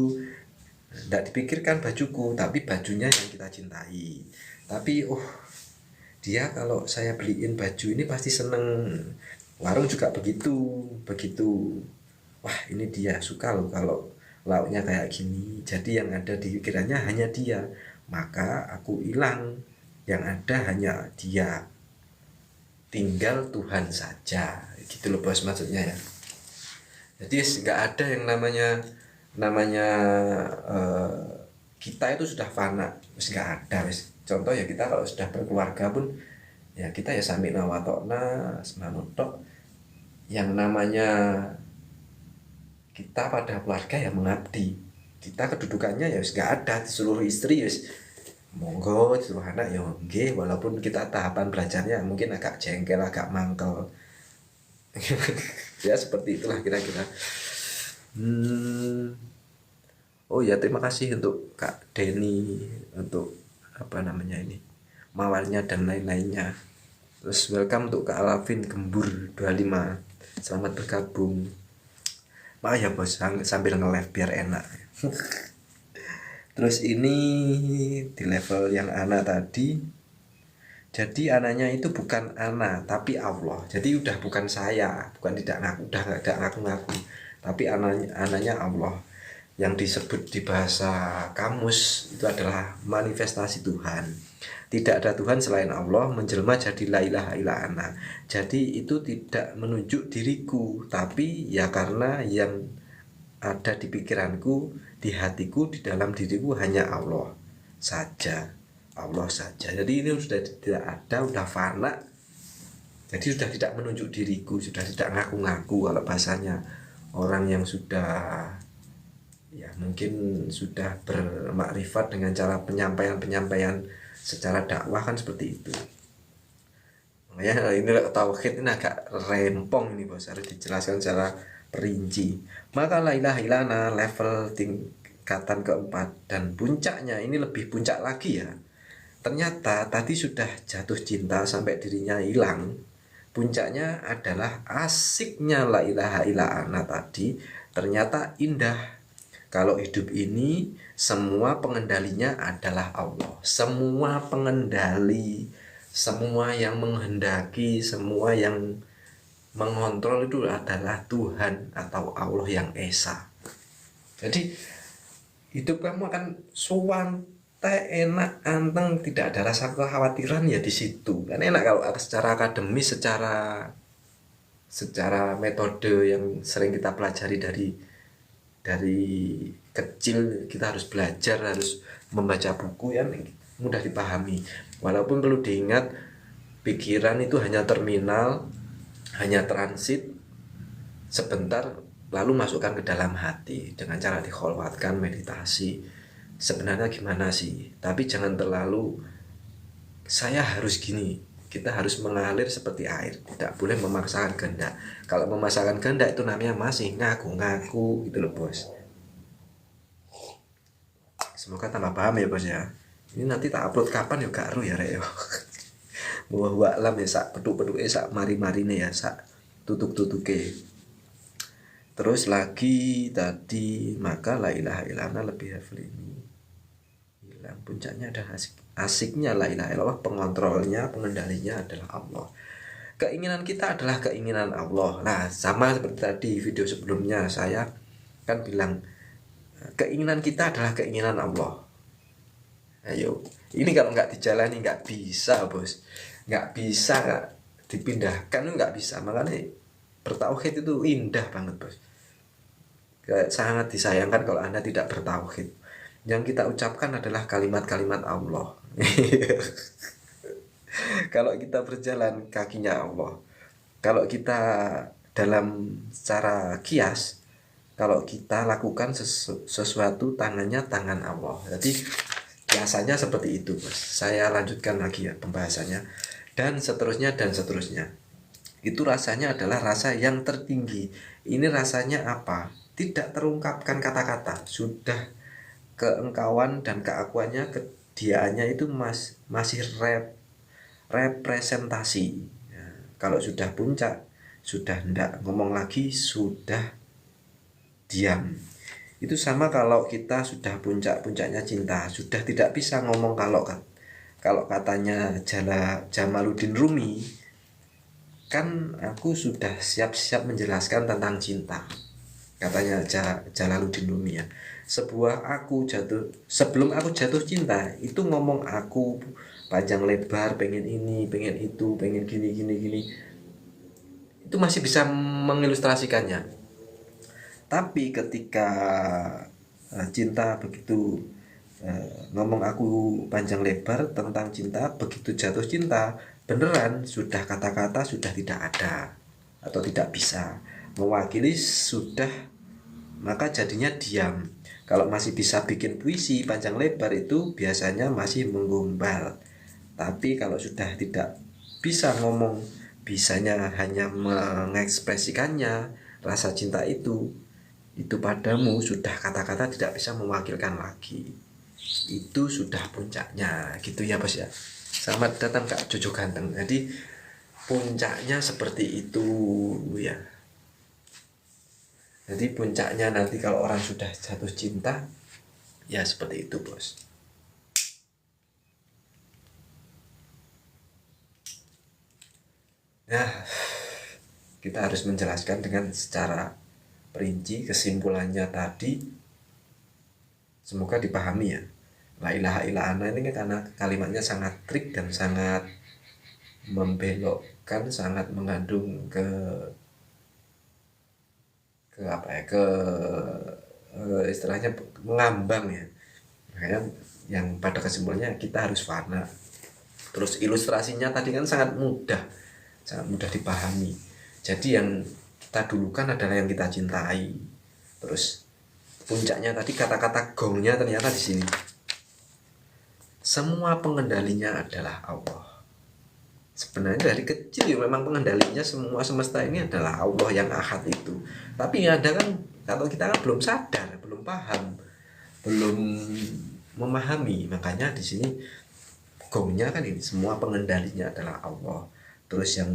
tidak dipikirkan bajuku, tapi bajunya yang kita cintai. Tapi dia kalau saya beliin baju ini pasti seneng. Warung juga begitu. Wah, ini dia suka loh kalau lauknya kayak gini, jadi yang ada di pikirannya hanya dia, maka aku hilang, yang ada hanya dia, tinggal Tuhan saja, gitu loh bos maksudnya ya. Jadi nggak ada yang namanya eh, kita itu sudah fana, wis nggak ada wis. Contoh ya, kita kalau sudah berkeluarga pun ya kita ya sami nawatokna semanudok, yang namanya kita pada keluarga ya mengabdi, kita kedudukannya ya wis nggak ada di seluruh istri wis, monggo di seluruh anak ya nggih, walaupun kita tahapan belajarnya mungkin agak jengkel, agak mangkel. Ya seperti itulah kira-kira. Oh ya, terima kasih untuk Kak Denny, untuk apa namanya ini, mawalnya dan lain-lainnya. Terus welcome untuk Kak Alvin Gembur 25, selamat bergabung. Maaf ya bos, sambil nge-live biar enak. Terus ini di level yang Ana tadi, jadi ananya itu bukan Ana tapi Allah. Jadi udah bukan saya, bukan tidak ngaku, udah nggak ngaku-ngaku, tapi ananya Allah. Yang disebut di bahasa kamus itu adalah manifestasi Tuhan. Tidak ada Tuhan selain Allah, menjelma jadi la ilaha illa ana. Jadi itu tidak menunjuk diriku, tapi ya karena yang ada di pikiranku, di hatiku, di dalam diriku hanya Allah saja. Allah saja. Jadi ini sudah tidak ada, sudah fana. Jadi sudah tidak menunjuk diriku, sudah tidak ngaku-ngaku kalau bahasanya orang yang sudah ya mungkin sudah bermakrifat dengan cara penyampaian secara dakwah kan seperti itu. Makanya ini tauhid ini agak rempong ini bos, harus dijelaskan secara perinci. Maka la ilaha illallah level tingkatan keempat, dan puncaknya ini lebih puncak lagi ya. Ternyata tadi sudah jatuh cinta sampai dirinya hilang. Puncaknya adalah asiknya la ilaha illallah tadi ternyata indah. Kalau hidup ini semua pengendalinya adalah Allah. Semua pengendali, semua yang menghendaki, semua yang mengontrol itu adalah Tuhan atau Allah yang Esa. Jadi hidup kamu akan suwante, enak, anteng, tidak ada rasa kekhawatiran ya di situ. Kan enak kalau secara akademis, secara metode yang sering kita pelajari dari kecil, kita harus belajar, harus membaca buku yang mudah dipahami. Walaupun perlu diingat, pikiran itu hanya terminal, hanya transit sebentar lalu masukkan ke dalam hati dengan cara dikholwatkan, meditasi. Sebenarnya gimana sih? Tapi jangan terlalu saya harus gini. Kita harus mengalir seperti air, tidak boleh memaksakan kehendak. Kalau memaksakan kehendak itu namanya masih ngaku-ngaku gitu loh bos. Semoga tambah paham ya bos ya. Ini nanti tak upload kapan ya gak ru ya rek yo. Wa alam ya, sak peduk-peduke sak mari-marine ya, sak tutuk-tutuke. Terus lagi tadi, maka la ilaha illallah lebih hafal ini hilang. Puncaknya ada asiknya la ilaha illallah, pengontrolnya, pengendalinya adalah Allah. Keinginan kita adalah keinginan Allah. Nah, sama seperti tadi video sebelumnya saya kan bilang keinginan kita adalah keinginan Allah. Ayo, ini kalau nggak dijalani nggak bisa bos, nggak bisa, nggak dipindahkan, nggak bisa. Makanya bertauhid itu indah banget bos. Sangat disayangkan kalau Anda tidak bertauhid. Yang kita ucapkan adalah kalimat-kalimat Allah. Kalau kita berjalan kakinya Allah. Kalau kita dalam secara kias, kalau kita lakukan sesuatu tangannya tangan Allah. Jadi biasanya seperti itu bos. Saya lanjutkan lagi ya pembahasannya. Dan seterusnya dan seterusnya. Itu rasanya adalah rasa yang tertinggi. Ini rasanya apa? Tidak terungkapkan kata-kata. Sudah keengkauan dan keakuannya, kediaannya itu masih representasi ya. Kalau sudah puncak, sudah tidak ngomong lagi, sudah diam. Itu sama kalau kita sudah puncaknya cinta, sudah tidak bisa ngomong. Kalau katanya Jamaluddin Rumi, kan aku sudah siap-siap menjelaskan tentang cinta. katanya Jalaluddin Rumi ya. Sebelum aku jatuh cinta itu ngomong aku panjang lebar, pengen ini, pengen itu, pengen gini gini gini, itu masih bisa mengilustrasikannya. Tapi ketika cinta begitu, ngomong aku panjang lebar tentang cinta, begitu jatuh cinta beneran sudah kata-kata sudah tidak ada atau tidak bisa mewakili, sudah, maka jadinya diam. Kalau masih bisa bikin puisi panjang lebar itu biasanya masih menggombal. Tapi kalau sudah tidak bisa ngomong, bisanya hanya mengekspresikannya, rasa cinta itu padamu sudah kata-kata tidak bisa mewakilkan lagi. Itu sudah puncaknya gitu ya bos ya. Selamat datang Kak Jojo Ganteng. Jadi puncaknya seperti itu ya. Jadi puncaknya nanti kalau orang sudah jatuh cinta ya seperti itu bos. Nah, kita harus menjelaskan dengan secara perinci kesimpulannya tadi, semoga dipahami ya. La ilaha illallah ini karena kalimatnya sangat trik dan sangat membelokkan, sangat mengandung ke apa ya, ke istilahnya mengambang ya. Makanya yang pada kesimpulannya kita harus fana. Terus ilustrasinya tadi kan sangat mudah dipahami. Jadi yang kita dulukan adalah yang kita cintai. Terus puncaknya tadi kata-kata gongnya ternyata di sini. Semua pengendalinya adalah Allah. Sebenarnya dari kecil ya memang pengendalinya semua semesta ini adalah Allah yang ahad itu. Tapi yang ada kan kalau kita kan belum sadar, belum paham, belum memahami. Makanya di sini gongnya kan ini, semua pengendalinya adalah Allah. Terus yang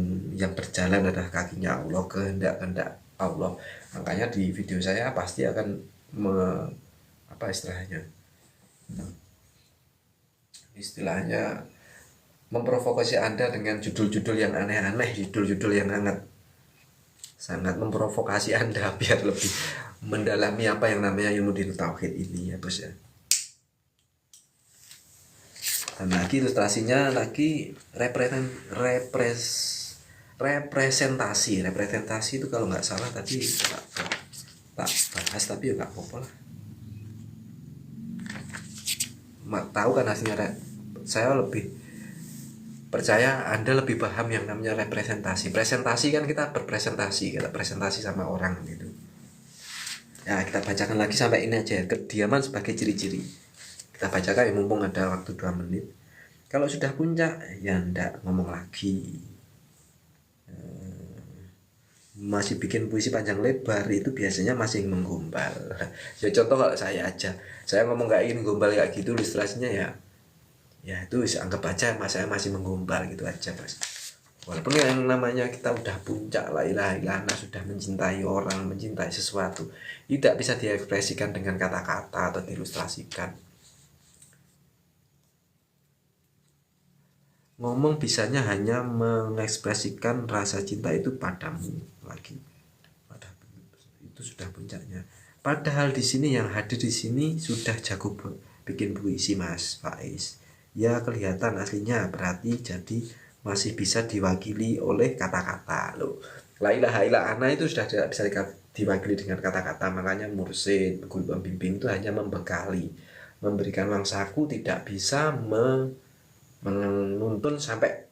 berjalan adalah kakinya Allah, kehendak Allah. Makanya di video saya pasti akan istilahnya memprovokasi Anda dengan judul-judul yang aneh-aneh, judul-judul yang sangat memprovokasi Anda biar lebih mendalami apa yang namanya ilmu tauhid ini ya bos ya. Dan lagi ilustrasinya lagi representasi itu kalau nggak salah tadi tak bahas, tapi ya nggak apa-apa lah. Tahu kan hasilnya, saya lebih percaya Anda lebih paham yang namanya representasi. Presentasi kan kita berpresentasi, kita presentasi sama orang gitu. Ya kita bacakan lagi sampai ini aja, kediaman sebagai ciri-ciri. Kita bacakan ya mumpung ada waktu 2 menit. Kalau sudah puncak ya ndak ngomong lagi. Masih bikin puisi panjang lebar itu biasanya masih menggombal. Ya contoh kalau saya aja, saya ngomong kayak gini gombal kayak gitu, ilustrasinya ya itu anggap aja saya masih menggombal gitu aja mas. Walaupun yang namanya kita udah puncak la ilaha illallah, sudah mencintai orang, mencintai sesuatu, tidak bisa diekspresikan dengan kata-kata atau diilustrasikan. Ngomong bisanya hanya mengekspresikan rasa cinta itu padamu lagi. Itu sudah puncaknya. Padahal di sini yang hadir di sini sudah jago bikin puisi Mas Faiz. Ya kelihatan aslinya, berarti jadi masih bisa diwakili oleh kata-kata loh. La ilaha illallah itu sudah tidak bisa diwakili dengan kata-kata. Makanya mursyid, guru pembimbing itu hanya membekali, memberikan wangsaku, tidak bisa menuntun sampai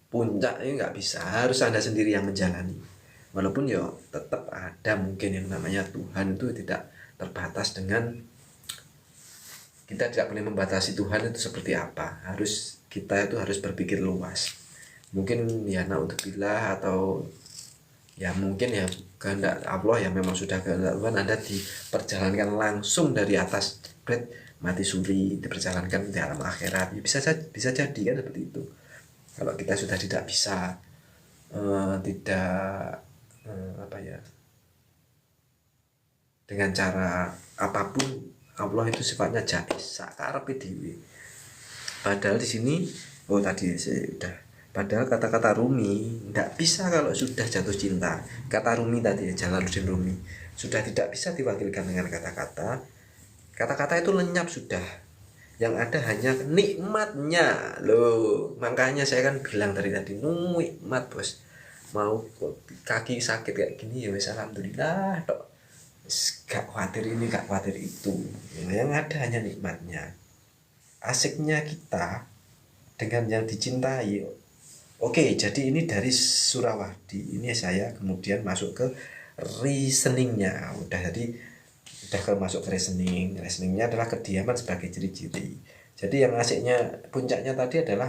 puncak, ini nggak bisa, harus Anda sendiri yang menjalani. Walaupun ya tetap ada mungkin yang namanya Tuhan itu tidak terbatas dengan, kita tidak boleh membatasi Tuhan itu seperti apa. Kita itu harus berpikir luas. Mungkin ya naudzubillah atau ya mungkin ya kehendak Allah yang memang sudah kehendak Tuhan, Anda diperjalankan langsung dari atas mati suri, diperjalankan di alam akhirat. Ya, bisa jadi kan seperti itu. Kalau kita sudah tidak bisa dengan cara apapun, Allah itu sifatnya jais, sakarepe dhewe. Padahal di sini tadi saya udah Padahal kata-kata Rumi nggak bisa kalau sudah jatuh cinta. Kata Rumi tadi ya, Jalaluddin Rumi, sudah tidak bisa diwakilkan dengan kata-kata. Kata-kata itu lenyap sudah. Yang ada hanya nikmatnya loh. Makanya saya kan bilang dari tadi, nikmat bos. Mau kaki sakit kayak gini ya wes alhamdulillah tok. Gak khawatir ini, gak khawatir itu. Yang ada hanya nikmatnya. Asiknya kita dengan yang dicintai. Oke, jadi ini dari Surawadi. Ini saya kemudian masuk ke reasoningnya. Udah masuk ke reasoning. Reasoningnya adalah kediaman sebagai ciri-ciri. Jadi yang asiknya, puncaknya tadi adalah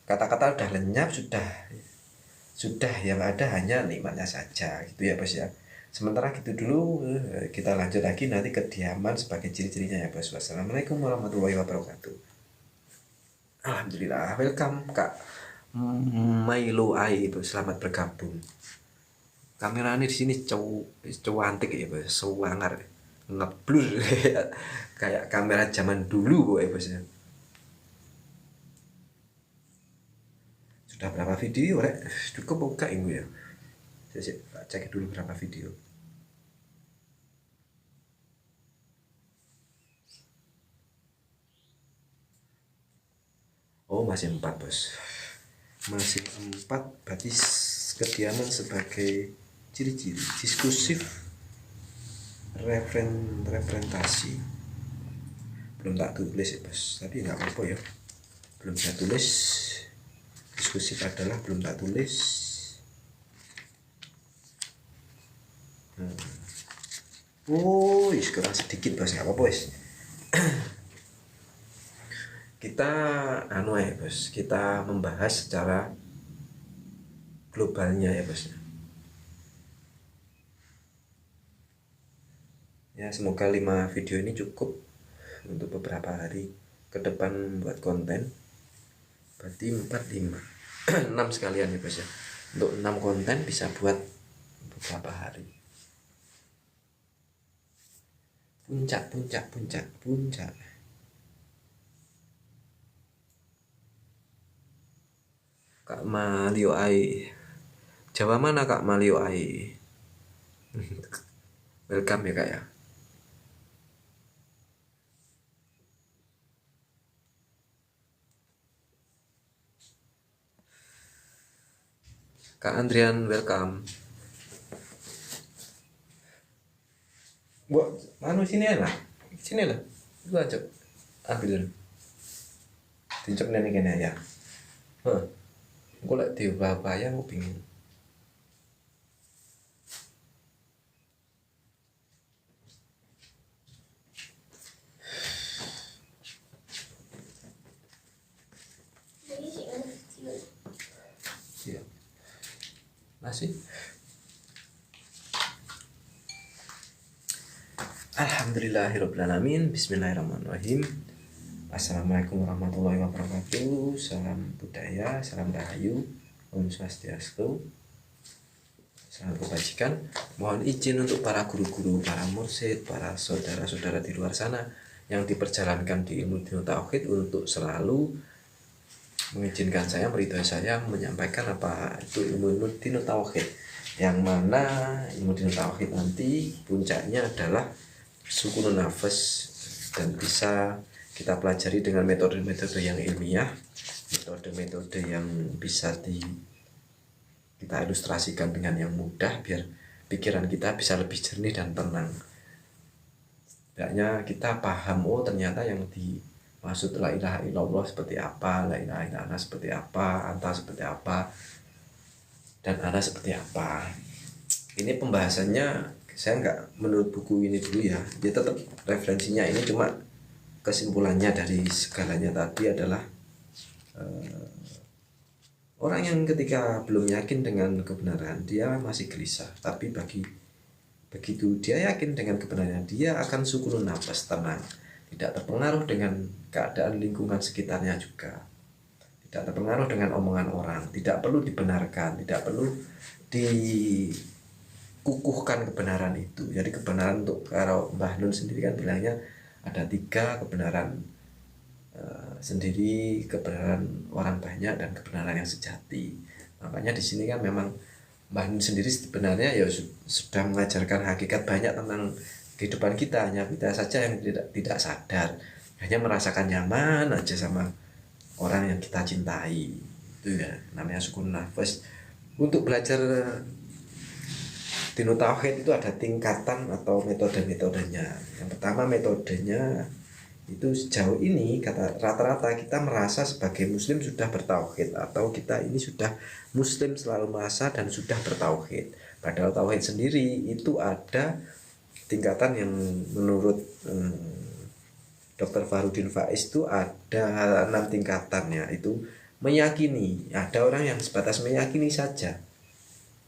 kata-kata udah lenyap, sudah yang ada hanya nikmatnya saja, gitu ya bos ya. Sementara gitu dulu, kita lanjut lagi nanti kediaman sebagai ciri-cirinya ya bos. Wassalamualaikum warahmatullahi wabarakatuh. Alhamdulillah, welcome Kak Milo Ai, selamat bergabung. Kameranya di sini cantik ya bos, sewangar, ngeblur kayak kamera zaman dulu ya bos ya. Sudah berapa video rek? Cukup buka ini ya. Saya cek dulu berapa video. Oh masih 4 bos. Masih 4, berarti kediaman sebagai ciri-ciri diskusif referentasi. Belum tak tulis ya bos, tapi nggak apa-apa ya, belum saya tulis. Diskusif adalah belum tak tulis. Oh kurang sedikit bos, nggak apa-apa bos. Kita ya bos, kita membahas secara globalnya ya bos. Ya semoga 5 video ini cukup untuk beberapa hari ke depan buat konten. Berarti 4, 5 6 sekalian ya bos ya. Untuk 6 konten bisa buat beberapa hari. Puncak. Kak Malio Ai, Jawa mana Kak Malio Ai? Welcome ya Kak ya. Kak Andrian welcome. Buat mana sini lah. Sini lah. Lu ajak ambil. Tincap nenek kene ya. Gue lek diubah-ubah aku bingung. Iya. Masih. Alhamdulillahirobbilalamin. Bismillahirrahmanirrahim. Assalamualaikum warahmatullahi wabarakatuh. Salam budaya, salam rahayu, Om Swastiastu, salam kebajikan. Mohon izin untuk para guru-guru, para mursyid, para saudara-saudara di luar sana yang diperjalankan di ilmu dino tauhid untuk selalu mengizinkan saya, meridhoi saya menyampaikan apa itu ilmu dino tauhid, yang mana ilmu dino tauhid nanti puncaknya adalah sukunun nafas dan bisa kita pelajari dengan metode-metode yang ilmiah, metode-metode yang bisa kita ilustrasikan dengan yang mudah biar pikiran kita bisa lebih jernih dan tenang. Tidaknya kita paham, oh ternyata yang dimaksud la ilaha illallah seperti apa, la ilaha illallah seperti apa, anta seperti apa, dan ana seperti apa. Ini pembahasannya saya nggak menurut buku ini dulu ya, dia tetap referensinya ini, cuma kesimpulannya dari segalanya tadi adalah orang yang ketika belum yakin dengan kebenaran dia masih gelisah, tapi begitu dia yakin dengan kebenaran dia akan sukunun nafas, tenang, tidak terpengaruh dengan keadaan lingkungan sekitarnya juga, tidak terpengaruh dengan omongan orang, tidak perlu dibenarkan, tidak perlu dikukuhkan kebenaran itu. Jadi kebenaran untuk, kalau Mbah Nun sendiri kan bilangnya ada 3 kebenaran sendiri kebenaran orang banyak dan kebenaran yang sejati. Makanya di sini kan memang Mbah Nun sendiri sebenarnya ya sudah mengajarkan hakikat banyak tentang kehidupan kita, hanya kita saja yang tidak sadar, hanya merasakan nyaman aja sama orang yang kita cintai. Itu ya namanya sukun nafas. Untuk belajar Dinu Tauhid itu ada tingkatan atau metode-metodenya. Yang pertama metodenya itu sejauh ini kata rata-rata kita merasa sebagai muslim sudah bertauhid, atau kita ini sudah muslim selalu merasa dan sudah bertauhid. Padahal tauhid sendiri itu ada tingkatan yang menurut Dr. Farudin Faiz itu ada 6 tingkatannya. Itu meyakini, ada orang yang sebatas meyakini saja.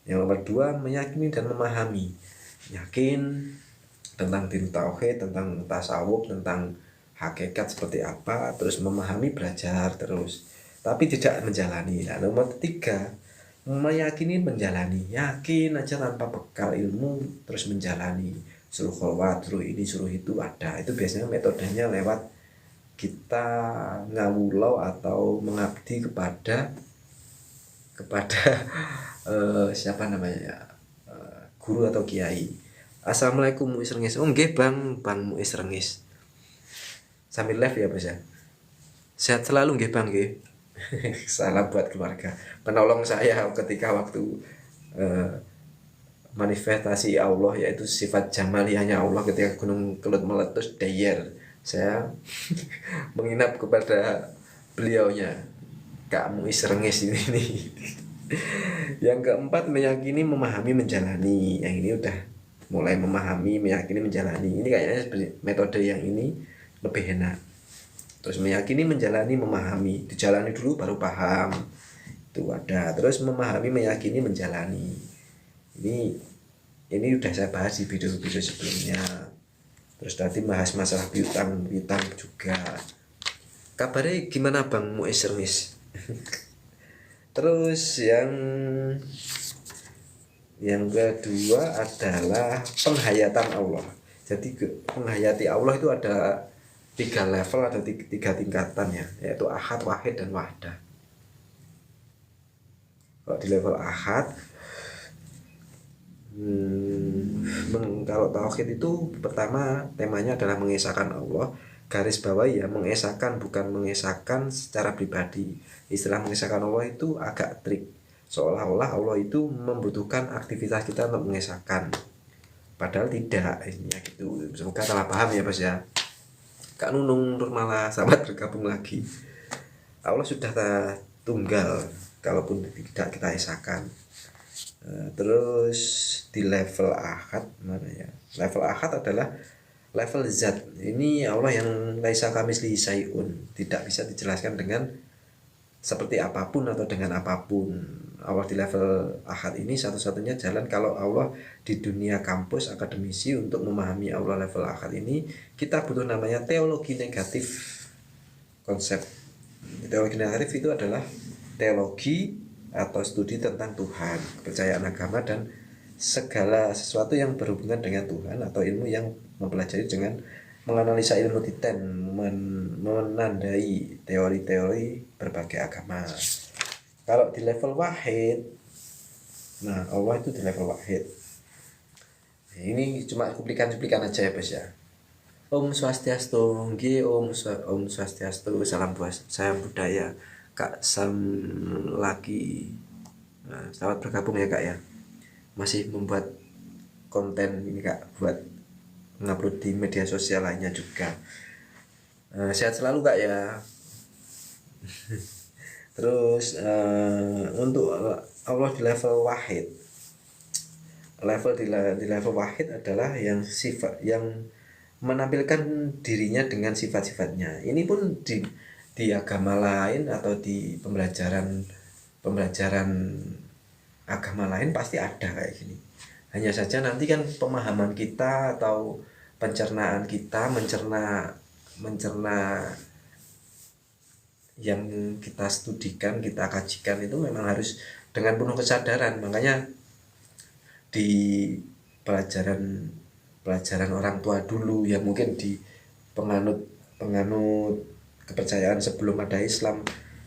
Yang nomor 2 meyakini dan memahami, yakin tentang dinu tauhid, tentang tasawuf, tentang hakikat seperti apa, terus memahami, belajar terus, tapi tidak menjalani. Nah, nomor 3 meyakini, menjalani, yakin aja tanpa bekal ilmu, terus menjalani, suruh kholwat, suruh ini, suruh itu ada. Itu biasanya metodenya lewat kita ngawulau atau mengabdi kepada siapa namanya ya, guru atau kiai. Assalamualaikum Muis Rengis. Oh nggih Bang Muis Rengis. Sambil live ya Mas ya. Sehat selalu nggih Bang nggih. Salam buat keluarga. Penolong saya ketika waktu manifestasi Allah, yaitu sifat jamaliyahnya Allah ketika Gunung Kelut meletus dayer. Saya menginap kepada beliaunya, Kak Muis Rengis ini nih. Yang keempat meyakini, memahami, menjalani. Yang ini udah mulai memahami, meyakini, menjalani. Ini kayaknya metode yang ini lebih enak. Terus meyakini, menjalani, memahami. Dijalani dulu baru paham. Itu ada. Terus memahami, meyakini, menjalani. Ini udah saya bahas di video-video sebelumnya. Terus tadi bahas masalah piutang juga. Kabarnya gimana Bang Muis Rengis? Terus yang kedua adalah penghayatan Allah. Jadi menghayati Allah itu ada 3 level, ada 3 tingkatan ya, yaitu ahad, wahid, dan wahdah. Kalau di level ahad, kalau tauhid itu pertama temanya adalah mengesahkan Allah. Garis bawah ya, mengesahkan, bukan mengesahkan secara pribadi. Istilah mengesahkan Allah itu agak trik, seolah-olah Allah itu membutuhkan aktivitas kita untuk mengesahkan, padahal tidak. Ini ya gitu. Semoga salah paham ya Mas ya. Kak Nunung Nurmala, selamat bergabung lagi. Allah sudah tunggal, kalaupun tidak kita esahkan. Terus di level ahad mana ya? Level ahad adalah level zat. Ini Allah yang laisa kamitslihi syai'un, tidak bisa dijelaskan dengan seperti apapun atau dengan apapun. Allah di level ahad ini satu-satunya jalan. Kalau Allah di dunia kampus akademisi, untuk memahami Allah level ahad ini kita butuh namanya teologi negatif. Konsep teologi negatif itu adalah teologi atau studi tentang Tuhan, kepercayaan agama, dan segala sesuatu yang berhubungan dengan Tuhan, atau ilmu yang mempelajari dengan menganalisa ilmu titen, menandai teori-teori berbagai agama. Kalau di level wahid, nah Allah itu di level wahid. Ini cuma cuplikan-cuplikan aja ya Bos ya. Om Swastiastu, nggih Om Swastiastu, salam budaya. Kak Sam lagi, nah, selamat bergabung ya Kak ya. Masih membuat konten ini Kak, buat ngupload di media sosial lainnya juga. Sehat selalu Kak ya. Terus untuk Allah di level wahid, di level wahid adalah yang sifat, yang menampilkan dirinya dengan sifat-sifatnya. Ini pun di agama lain atau di pembelajaran agama lain pasti ada kayak gini. Hanya saja nanti kan pemahaman kita atau pencernaan kita mencerna yang kita studikan, kita kajikan itu memang harus dengan penuh kesadaran. Makanya di pelajaran orang tua dulu, ya mungkin di penganut kepercayaan sebelum ada Islam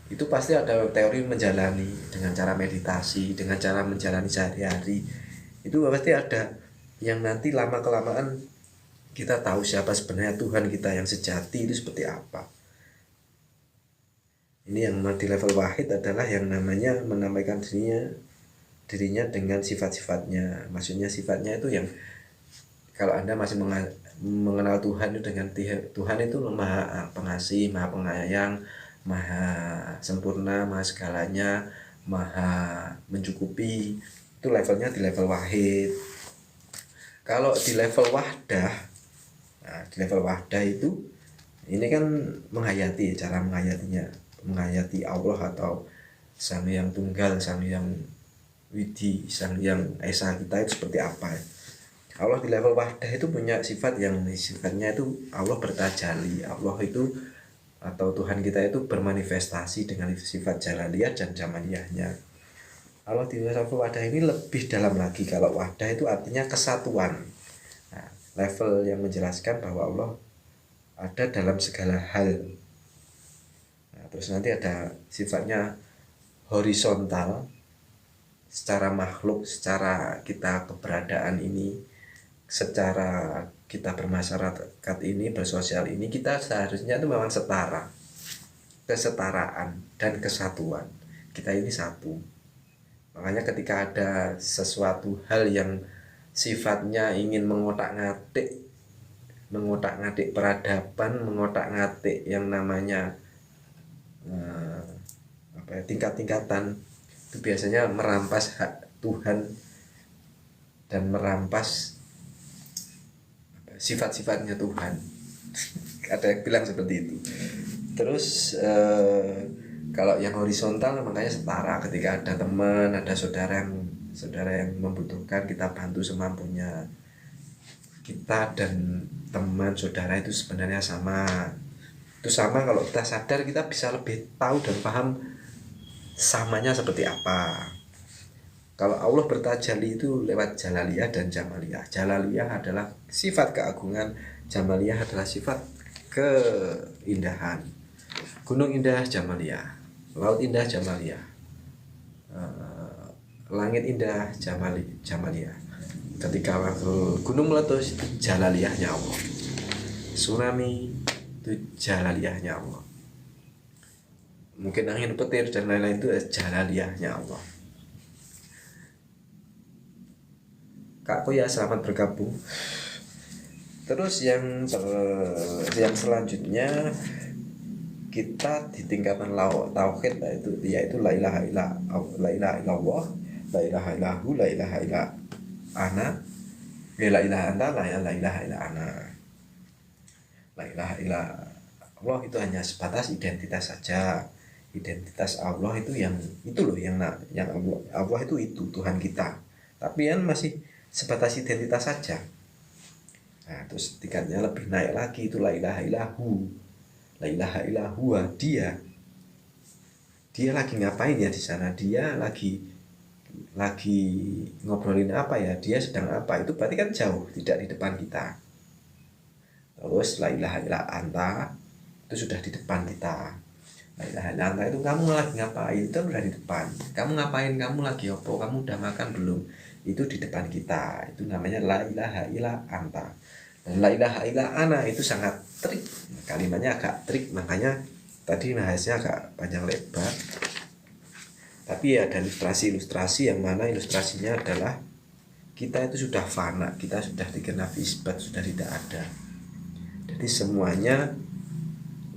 itu pasti ada teori menjalani dengan cara meditasi, dengan cara menjalani sehari-hari. Itu pasti ada yang nanti lama kelamaan kita tahu siapa sebenarnya Tuhan kita yang sejati itu seperti apa. Ini yang di level wahid adalah yang namanya menambahkan dirinya dengan sifat-sifatnya. Maksudnya sifatnya itu yang kalau Anda masih mengenal Tuhan itu dengan Tuhan itu maha pengasih, maha penyayang, maha sempurna, maha segalanya, maha mencukupi. Itu levelnya di level wahid. Kalau di level wahdah, nah, di level wahdah itu ini kan menghayati, cara menghayati Allah atau Sang Yang Tunggal, Sang Yang Widi, Sang Yang Esa kita itu seperti apa ya? Allah di level wahdah itu punya sifat yang sifatnya itu Allah bertajali. Allah itu atau Tuhan kita itu bermanifestasi dengan sifat jalaliyah dan jamaliyahnya. Allah di level wadah ini lebih dalam lagi. Kalau wadah itu artinya kesatuan. Nah, level yang menjelaskan bahwa Allah ada dalam segala hal. Nah, terus nanti ada sifatnya horizontal, secara makhluk, secara kita keberadaan ini, secara kita bermasyarakat ini, bersosial ini, kita seharusnya itu memang setara. Kesetaraan dan kesatuan. Kita ini satu. Makanya ketika ada sesuatu hal yang sifatnya ingin mengotak-ngatik peradaban, mengotak-ngatik yang namanya tingkat-tingkatan, itu biasanya merampas hak Tuhan dan merampas sifat-sifatnya Tuhan. Ada yang bilang seperti itu. Terus kalau yang horizontal makanya setara, ketika ada teman, ada saudara yang membutuhkan, kita bantu semampunya. Kita dan teman saudara itu sebenarnya sama. Itu sama kalau kita sadar, kita bisa lebih tahu dan paham samanya seperti apa. Kalau Allah bertajali itu lewat jalaliyah dan jamaliyah. Jalaliyah adalah sifat keagungan, jamaliyah adalah sifat keindahan. Gunung indah jamaliyah, laut indah jamaliyah, langit indah jamaliyah. Ketika waktu gunung meletus itu jalaliyahnya Allah. Tsunami itu jalaliyahnya Allah. Mungkin angin petir dan lain-lain itu jalaliyahnya Allah. Kak Koya, selamat bergabung. Terus yang selanjutnya kita di tingkatan tauhid yaitu la ilaha illallah, la ilaha illahu, la ilaha illa ana, la ilaha anta, la ilaha illa ana. La ilaha illa Allah itu hanya sebatas identitas saja. Identitas Allah itu yang Allah itu Tuhan kita. Tapi kan masih sebatas identitas saja. Nah, terus tingkatnya lebih naik lagi, itu la ilaha illahu. La ilaha illahu, dia lagi ngapain ya di sana? Dia lagi ngobrolin apa ya? Dia sedang apa? Itu berarti kan jauh, tidak di depan kita. Terus la ilaha illa anta itu sudah di depan kita. La ilaha illa anta itu kamu lagi ngapain? Itu sudah di depan. Kamu ngapain? Kamu lagi opo? Kamu udah makan belum? Itu di depan kita. Itu namanya la ilaha illa anta. Dan la ilaha illa ana itu sangat trik. Kalimatnya agak trik, makanya tadi bahasnya agak panjang lebar. Tapi ada ilustrasi yang mana ilustrasinya adalah kita itu sudah fana, kita sudah digenapi isbat, sudah tidak ada. Jadi semuanya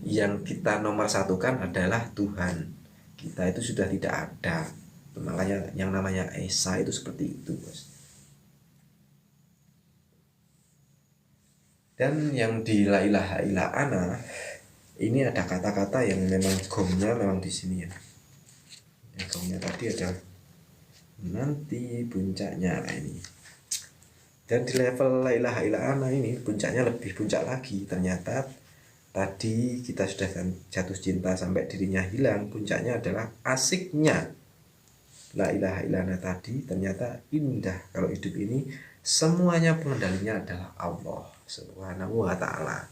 yang kita nomor satukan adalah Tuhan. Kita itu sudah tidak ada. Makanya yang namanya Esa itu seperti itu, bos. Dan yang di la ilaha illa ana ini ada kata-kata yang memang gomnya memang di sini ya. Gomnya tadi ada nanti puncaknya ini. Dan di level la ilaha illa ana ini puncaknya lebih puncak lagi. Ternyata tadi kita sudah jatuh cinta sampai dirinya hilang. Puncaknya adalah asiknya la ilaha illa ana tadi ternyata indah. Kalau hidup ini semuanya pengendalinya adalah Allah Subhanahu wa ta'ala.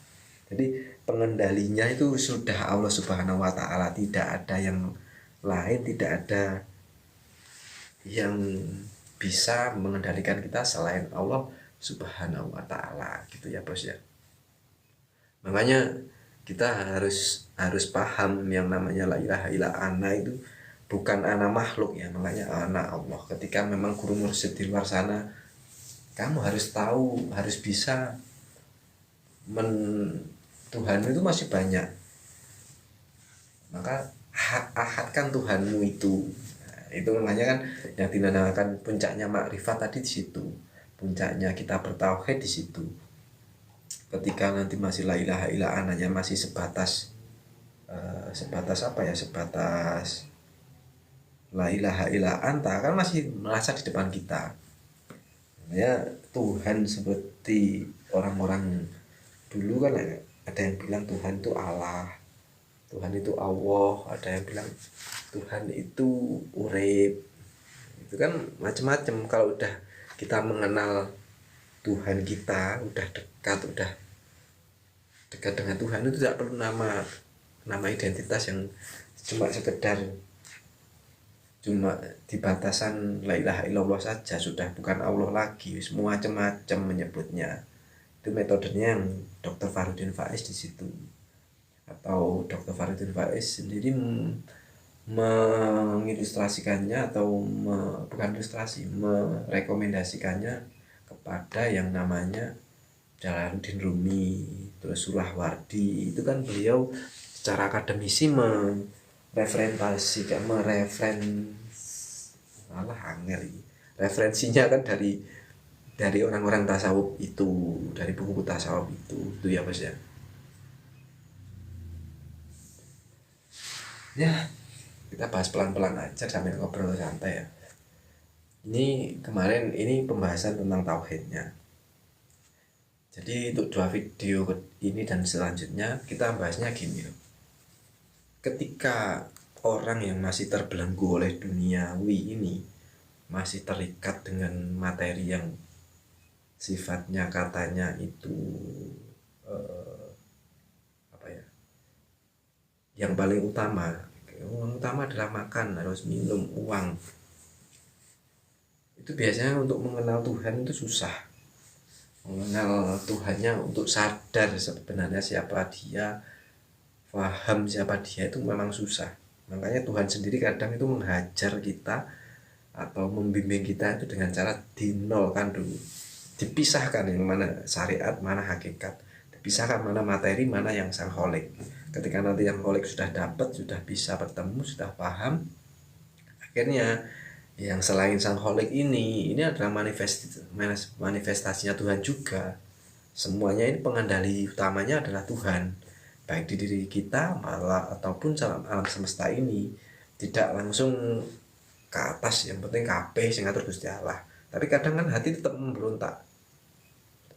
Jadi pengendalinya itu sudah Allah Subhanahu wa taala, tidak ada yang lain, tidak ada yang bisa mengendalikan kita selain Allah Subhanahu wa taala gitu ya Bos ya. Makanya kita harus paham yang namanya la ilaha illa ana itu bukan ana makhluk ya, makanya ana Allah. Ketika memang guru mursyid di luar sana, kamu harus tahu, harus bisa Tuhan itu masih banyak. Maka ahadkan Tuhanmu itu. Nah, itu namanya kan yang dinamakan puncaknya makrifat tadi di situ. Puncaknya kita bertauhid di situ. Ketika nanti masih la ilaha illa ananya masih sebatas apa ya, sebatas la ilaha illa anta kan masih merasa di depan kita ya. Tuhan seperti orang-orang dulu kan ada yang bilang Tuhan itu Allah, Tuhan itu Allah, ada yang bilang Tuhan itu urip, itu kan macam-macam. Kalau udah kita mengenal Tuhan kita, udah dekat dengan Tuhan, itu tidak perlu nama identitas yang cuma sekedar di batasan la ilaha illallah saja sudah bukan Allah lagi, semua macam-macam menyebutnya. Itu metodenya yang Dr. Farudin Faiz di situ, atau Dr. Farudin Faiz sendiri mengilustrasikannya atau bukan ilustrasi, merekomendasikannya kepada yang namanya Jalaluddin Rumi, terus Surahwardi. Itu kan beliau secara akademisi referensinya kan dari orang-orang tasawuf itu, dari buku tasawuf itu ya Mas ya. Ya, kita bahas pelan-pelan aja sambil ngobrol santai ya. Ini kemarin ini pembahasan tentang tauhidnya. Jadi untuk 2 video ini dan selanjutnya kita bahasnya gini loh. Ketika orang yang masih terbelenggu oleh duniawi ini, masih terikat dengan materi yang sifatnya katanya itu yang paling utama adalah makan, harus minum, uang. Itu biasanya untuk mengenal Tuhan itu susah. Mengenal Tuhannya untuk sadar sebenarnya siapa dia, paham siapa dia, itu memang susah. Makanya Tuhan sendiri kadang itu menghajar kita atau membimbing kita itu dengan cara dinolkan dulu, dipisahkan yang mana syariat, mana hakikat, dipisahkan mana materi, mana yang sang kholik. Ketika nanti yang kholik sudah dapat, sudah bisa bertemu, sudah paham, akhirnya yang selain sang kholik ini adalah manifestasinya Tuhan juga. Semuanya ini pengendali utamanya adalah Tuhan, baik di diri kita malah ataupun alam semesta ini. Tidak langsung ke atas, yang penting kabeh sing ngatur Gusti Allah. Tapi kadang kan hati tetap memberontak.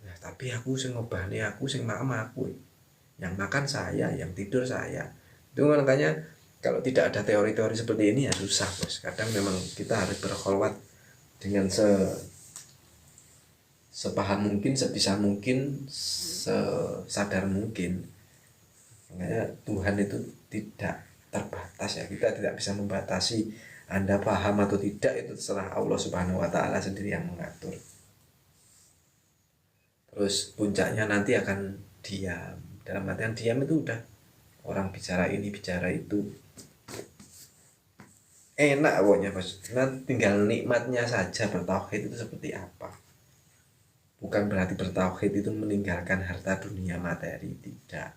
Nah, tapi aku sing ngobahne, aku sing maem aku. Yang makan saya, yang tidur saya. Itu makanya kalau tidak ada teori-teori seperti ini ya susah Bos. Kadang memang kita harus berkholwat dengan sepaham mungkin, sebisa mungkin, sesadar mungkin. Makanya Tuhan itu tidak terbatas ya. Kita tidak bisa membatasi. Anda paham atau tidak itu terserah Allah Subhanahu wa taala sendiri yang mengatur. Terus puncaknya nanti akan diam. Dalam artian diam itu udah orang bicara ini bicara itu enak pokoknya Bos. Nah, tinggal nikmatnya saja bertauhid itu seperti apa. Bukan berarti bertauhid itu meninggalkan harta dunia materi, tidak.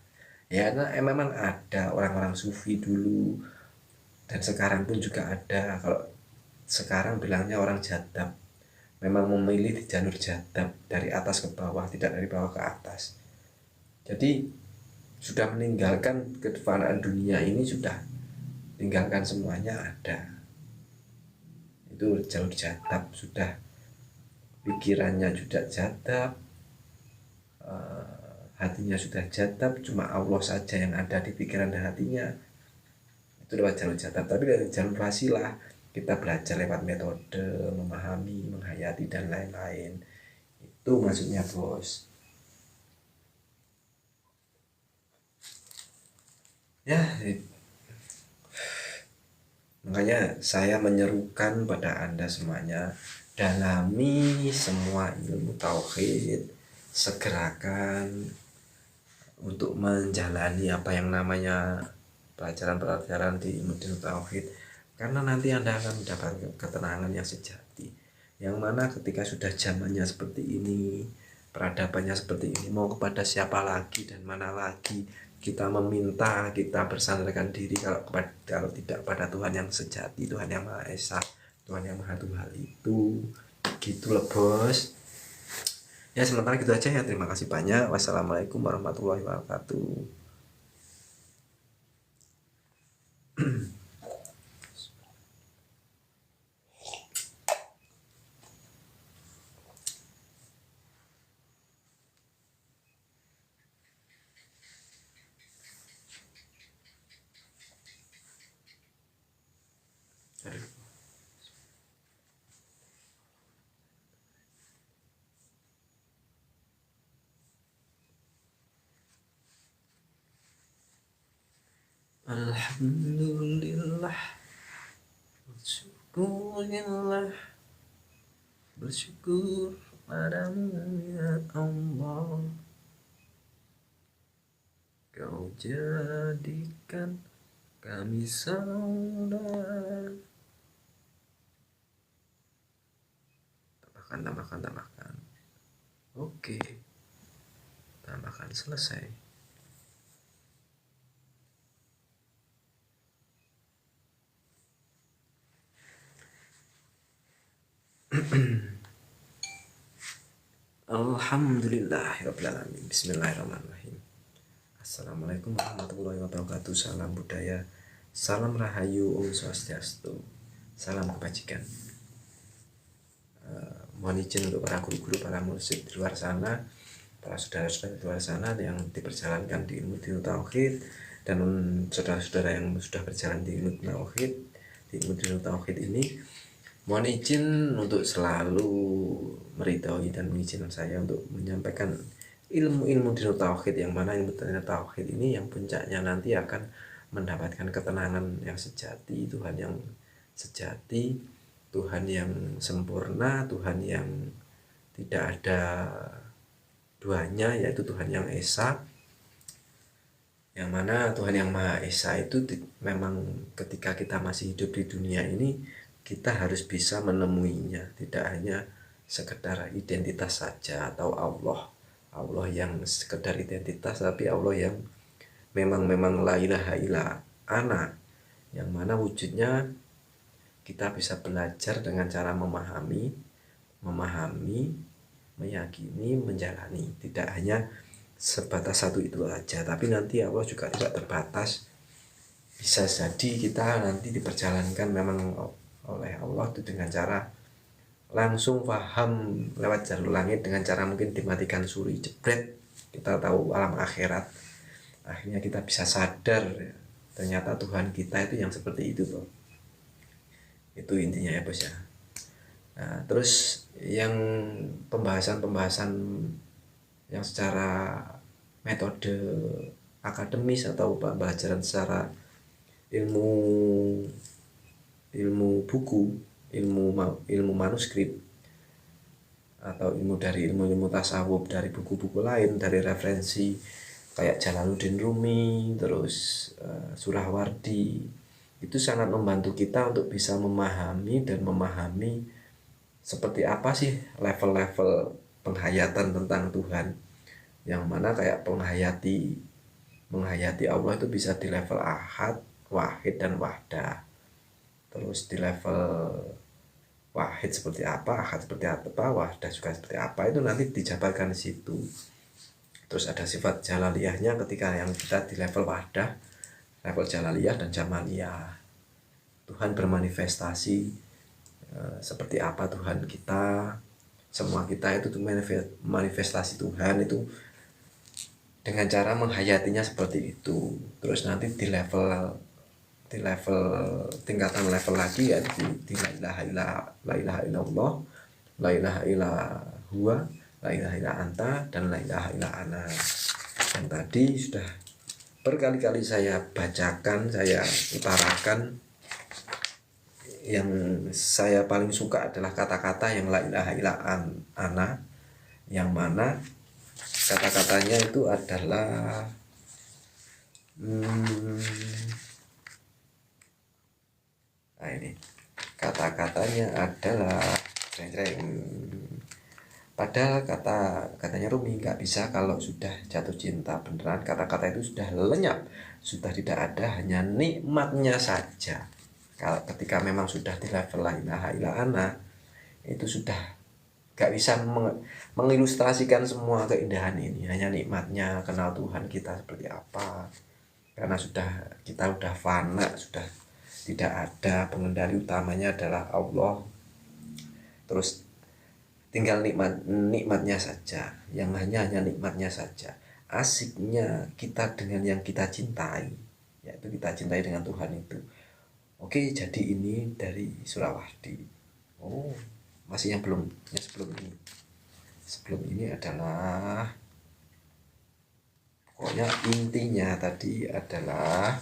Ya nah, memang ada orang-orang sufi dulu dan sekarang pun juga ada. Kalau sekarang bilangnya orang jadab, memang memilih di jalur jadab, dari atas ke bawah, tidak dari bawah ke atas. Jadi sudah meninggalkan kefanaan dunia ini, sudah tinggalkan semuanya ada. Itu jalur jadab, sudah pikirannya sudah jadab, hatinya sudah jadab, cuma Allah saja yang ada di pikiran dan hatinya. Itu lewat jalur jadab. Tapi dari jalur wasilah kita belajar lewat metode, memahami, menghayati dan lain-lain. Itu maksudnya Bos. Ya, makanya saya menyerukan pada Anda semuanya, dalami semua ilmu tauhid, segerakan untuk menjalani apa yang namanya pelajaran-pelajaran di ilmu tauhid, karena nanti Anda akan mendapatkan ketenangan yang sejati, yang mana ketika sudah zamannya seperti ini, peradabannya seperti ini, mau kepada siapa lagi dan mana lagi kita meminta, kita bersandarkan diri kalau tidak pada Tuhan yang sejati, Tuhan yang Maha Esa, Tuhan yang Maha Tuhan itu. Gitu loh bos. Ya sementara gitu aja ya, terima kasih banyak. Wassalamualaikum warahmatullahi wabarakatuh. Alhamdulillah, syukurillah, bersyukur padamu ya Allah, kau jadikan kami saudara. Tambahkan. Oke, tambahkan, selesai. Alhamdulillahirrahmanirrahim. Bismillahirrahmanirrahim. Assalamualaikum warahmatullahi wabarakatuh. Salam budaya, salam rahayu, Om Swastiastu, salam kebajikan. Mohon izin untuk para guru-guru, para mursyid di luar sana, para saudara-saudara di luar sana yang diperjalankan di ilmu tauhid, dan saudara-saudara yang sudah berjalan di ilmu tauhid ini, mohon izin untuk selalu meridhoi dan mengizinkan saya untuk menyampaikan ilmu-ilmu dinul tauhid, yang mana ilmu dinul tauhid ini yang puncaknya nanti akan mendapatkan ketenangan yang sejati, Tuhan yang sejati, Tuhan yang sempurna, Tuhan yang tidak ada duanya, yaitu Tuhan yang Esa, yang mana Tuhan yang Maha Esa itu memang ketika kita masih hidup di dunia ini, kita harus bisa menemuinya, tidak hanya sekedar identitas saja, atau Allah yang sekedar identitas, tapi Allah yang memang la ilaha illa ana, yang mana wujudnya kita bisa belajar dengan cara memahami, meyakini, menjalani. Tidak hanya sebatas satu itu aja, tapi nanti Allah juga tidak terbatas. Bisa jadi kita nanti diperjalankan memang oleh Allah itu dengan cara langsung paham lewat jalur langit, dengan cara mungkin dimatikan suri jebret, kita tahu alam akhirat, akhirnya kita bisa sadar ternyata Tuhan kita itu yang seperti itu tuh. Itu intinya ya bos ya. Nah, terus yang pembahasan yang secara metode akademis atau pembelajaran secara ilmu buku, ilmu manuskrip, atau dari ilmu tasawuf, dari buku-buku lain, dari referensi kayak Jalaluddin Rumi, terus Surawardi, itu sangat membantu kita untuk bisa memahami seperti apa sih level-level penghayatan tentang Tuhan, yang mana kayak menghayati Allah itu bisa di level ahad, wahid, dan wahdah. Terus di level wahid seperti apa, ahad seperti apa, wahdah juga seperti apa, itu nanti dijabarkan di situ. Terus ada sifat jalaliyahnya ketika yang kita di level wahdah, level jalaliyah dan jamaliyah. Tuhan bermanifestasi seperti apa Tuhan kita, semua kita itu manifestasi Tuhan itu dengan cara menghayatinya seperti itu. Terus nanti di level tingkatan level lagi ya di la ilaha illallah, la ilaha illa huwa, la ilaha illa anta, dan la ilaha illa ana. Yang tadi sudah berkali-kali saya bacakan, saya utarakan. Yang saya paling suka adalah kata-kata yang la ilaha illa ana, yang mana kata-katanya itu adalah nah ini kata-katanya adalah padahal katanya Rumi nggak bisa kalau sudah jatuh cinta beneran, kata-kata itu sudah lenyap, sudah tidak ada, hanya nikmatnya saja. Kalau ketika memang sudah di level la ilaha illa ana, itu sudah gak bisa mengilustrasikan semua keindahan ini, hanya nikmatnya kenal Tuhan kita seperti apa, karena kita udah fana, sudah tidak ada, pengendali utamanya adalah Allah, terus tinggal nikmatnya saja, yang hanya nikmatnya saja. Asiknya kita dengan yang kita cintai, yaitu kita cintai dengan Tuhan itu. Oke, jadi ini dari Surawadi. Oh, masih yang sebelum ini. Sebelum ini adalah, pokoknya intinya tadi adalah,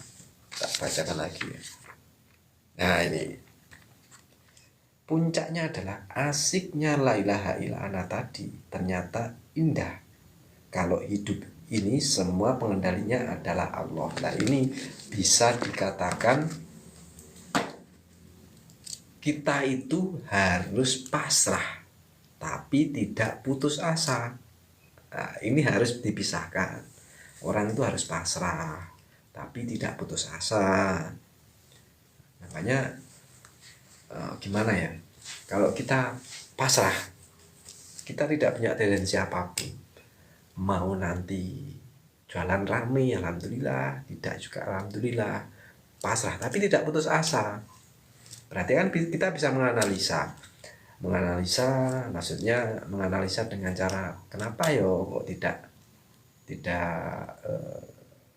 tak bacakan lagi ya. Nah ini, puncaknya adalah asiknya la ilaha illa ana tadi ternyata indah. Kalau hidup ini semua pengendalinya adalah Allah. Nah ini bisa dikatakan kita itu harus pasrah, tapi tidak putus asa. Nah, ini harus dipisahkan. Orang itu harus pasrah, tapi tidak putus asa. Makanya gimana ya? Kalau kita pasrah, kita tidak punya tendensi apapun. Mau nanti jualan rame, alhamdulillah. Tidak juga alhamdulillah. Pasrah, tapi tidak putus asa. Berarti kan kita bisa menganalisa, maksudnya menganalisa dengan cara kenapa yo kok tidak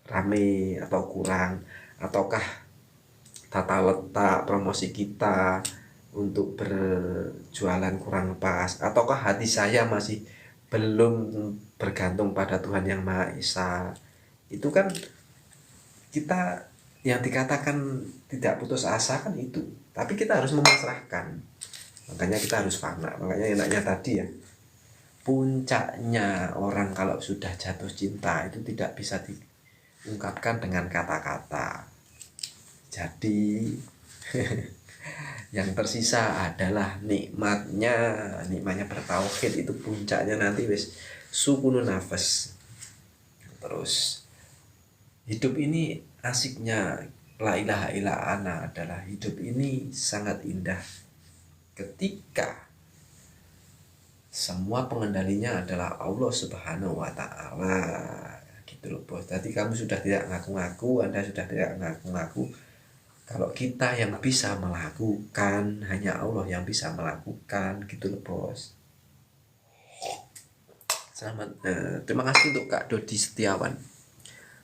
rame atau kurang, ataukah tata letak promosi kita untuk berjualan kurang pas, ataukah hati saya masih belum bergantung pada Tuhan Yang Maha Esa. Itu kan kita yang dikatakan tidak putus asa kan itu, tapi kita harus memasrahkan, makanya kita harus fana. Makanya enaknya tadi ya, puncaknya orang kalau sudah jatuh cinta itu tidak bisa diungkapkan dengan kata-kata. Jadi yang tersisa adalah nikmatnya bertauhid. Itu puncaknya nanti wis sukunu nafas. Terus hidup ini asiknya la ilaha illa ana adalah hidup ini sangat indah ketika semua pengendalinya adalah Allah Subhanahu wa Ta'ala, gitu loh bos. Tadi kamu sudah tidak ngaku-ngaku, Anda sudah tidak ngaku-ngaku. Kalau kita yang bisa melakukan, hanya Allah yang bisa melakukan, gitu loh bos. Selamat, terima kasih untuk Kak Dodi Setiawan,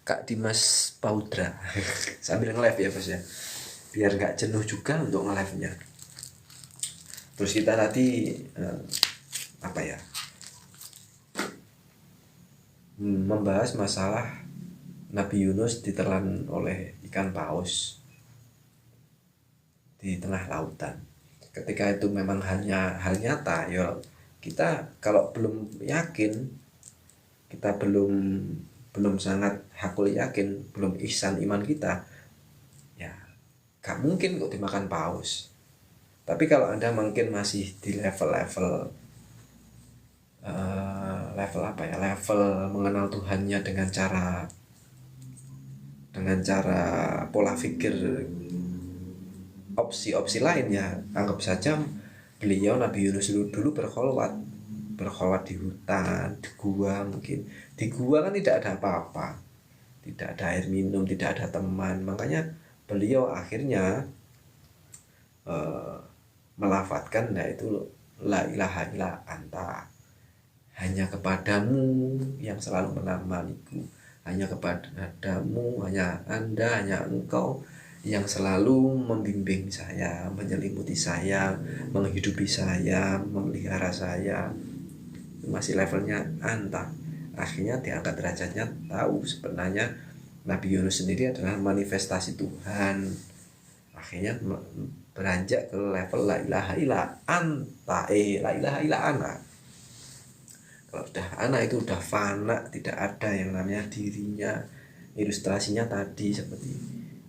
Kak Dimas Paudra. Sambil nge-live ya bos ya, biar gak jenuh juga untuk nge-live nya. Terus kita tadi membahas masalah Nabi Yunus ditelan oleh ikan paus di tengah lautan. Ketika itu memang hanya hal nyata ya, kita kalau belum yakin, kita belum sangat hakul yakin, belum ihsan iman kita, ya gak mungkin kok dimakan paus. Tapi kalau Anda mungkin masih di level mengenal Tuhannya dengan cara pola pikir opsi lain, ya anggap saja beliau Nabi Yunus dulu berkholwat di hutan, di gua. Mungkin di gua kan tidak ada apa-apa, tidak ada air minum, tidak ada teman, makanya beliau akhirnya melafadzkan yaitu la ilaha illa anta, hanya kepadamu yang selalu menamaniku, hanya kepadamu, hanya Anda, hanya engkau yang selalu membimbing saya, menyelimuti saya, menghidupi saya, memelihara saya. Masih levelnya anta. Akhirnya diangkat derajatnya, tahu sebenarnya Nabi Yunus sendiri adalah manifestasi Tuhan. Akhirnya beranjak ke level la ilaha illa anta, la ilaha illa ana. Kalau udah ana itu udah fana, tidak ada yang namanya dirinya. Ilustrasinya tadi seperti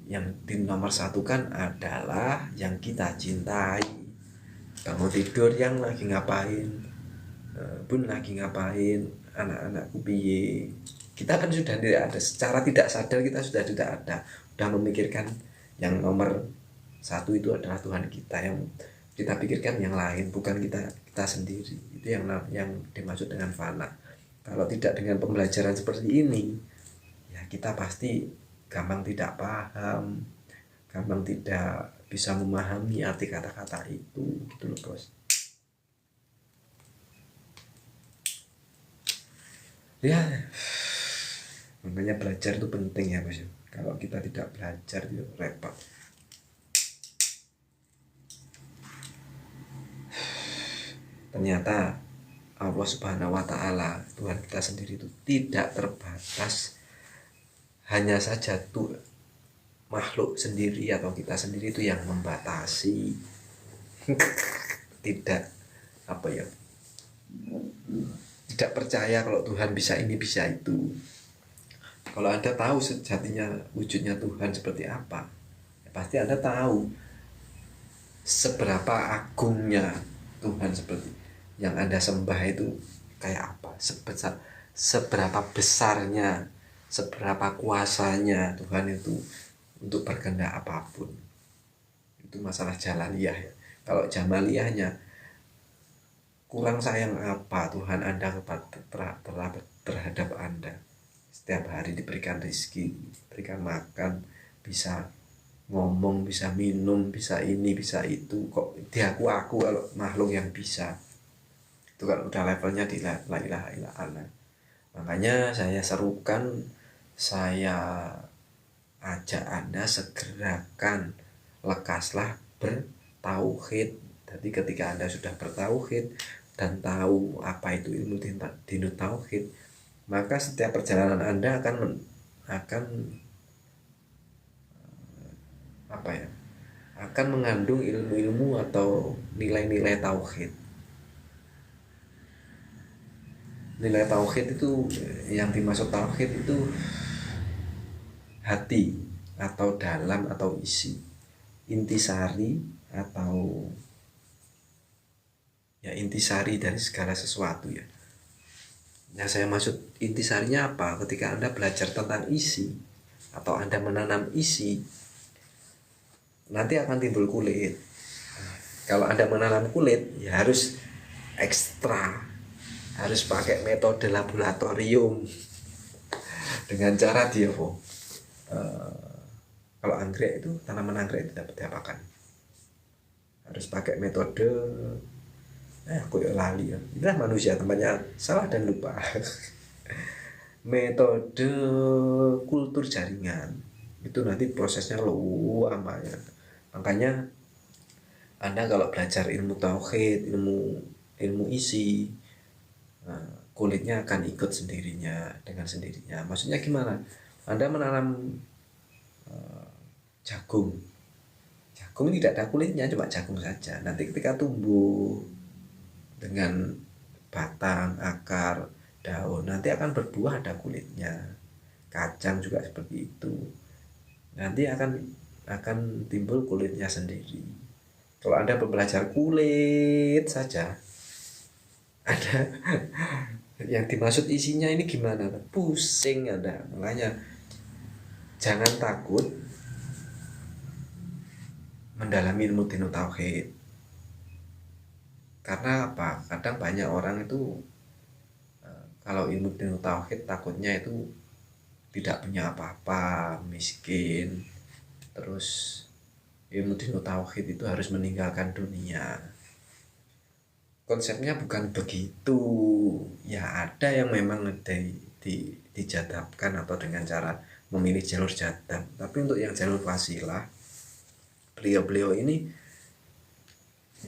yang di nomor satu kan adalah yang kita cintai. Bangun tidur yang lagi ngapain, bun lagi ngapain, anak-anakku piye. Kita kan sudah tidak ada, secara tidak sadar kita sudah tidak ada, sudah memikirkan yang nomor satu itu adalah Tuhan kita. Yang kita pikirkan yang lain, bukan kita sendiri. Itu yang dimaksud dengan fana. Kalau tidak dengan pembelajaran seperti ini, ya kita pasti gampang tidak paham, gampang tidak bisa memahami arti kata-kata itu, gitu loh bos. Ya, makanya belajar itu penting ya bos. Kalau kita tidak belajar itu repot. Ternyata Allah Subhanahu wa Ta'ala, Tuhan kita sendiri itu tidak terbatas hanya saja tuh makhluk sendiri atau kita sendiri itu yang membatasi. Tidak tidak percaya kalau Tuhan bisa ini bisa itu. Kalau Anda tahu sejatinya wujudnya Tuhan seperti apa, ya pasti Anda tahu seberapa agungnya Tuhan seperti yang Anda sembah itu kayak apa, seberapa besarnya, seberapa kuasanya Tuhan itu untuk berkehendak apapun. Itu masalah jalaniyah ya. Kalau jamaliyahnya, kurang sayang apa Tuhan Anda terhadap Anda. Setiap hari diberikan rezeki, diberikan makan, bisa ngomong, bisa minum, bisa ini, bisa itu. Kok diaku-aku kalau makhluk yang bisa. Itu kalau udah levelnya di la ilaha illa Allah. Makanya saya serukan, saya ajak Anda segerakan, lekaslah bertauhid. Jadi ketika Anda sudah bertauhid dan tahu apa itu ilmu dinut tauhid, maka setiap perjalanan Anda akan mengandung ilmu-ilmu atau nilai-nilai tauhid. Nilai tauhid itu, yang dimaksud tauhid itu hati atau dalam atau isi, intisari atau ya intisari dari segala sesuatu ya. Yang saya maksud intisarinya apa? Ketika Anda belajar tentang isi atau Anda menanam isi, nanti akan timbul kulit. Kalau Anda menanam kulit, ya harus ekstra, harus pakai metode laboratorium dengan cara kalau anggrek itu, tanaman anggrek itu dapat diapakan, harus pakai metode aku lali ya, inilah manusia tempatnya salah dan lupa. Metode kultur jaringan itu nanti prosesnya lama ya. Makanya Anda kalau belajar ilmu tauhid, ilmu isi, kulitnya akan ikut sendirinya, dengan sendirinya. Maksudnya gimana? Anda menanam jagung tidak ada kulitnya, cuma jagung saja. Nanti ketika tumbuh dengan batang, akar, daun, nanti akan berbuah, ada kulitnya. Kacang juga seperti itu, nanti akan timbul kulitnya sendiri. Kalau Anda belajar kulit saja, ada yang dimaksud isinya ini gimana, pusing Anda. Makanya jangan takut mendalami ilmu dinut tauhid. Karena apa? Kadang banyak orang itu kalau ilmu dinut tauhid takutnya itu tidak punya apa-apa, miskin. Terus ilmu dinut tauhid itu harus meninggalkan dunia. Konsepnya bukan begitu. Ya ada yang memang dijadabkan atau dengan cara memilih jalur jadab. Tapi untuk yang jalur wasilah, beliau ini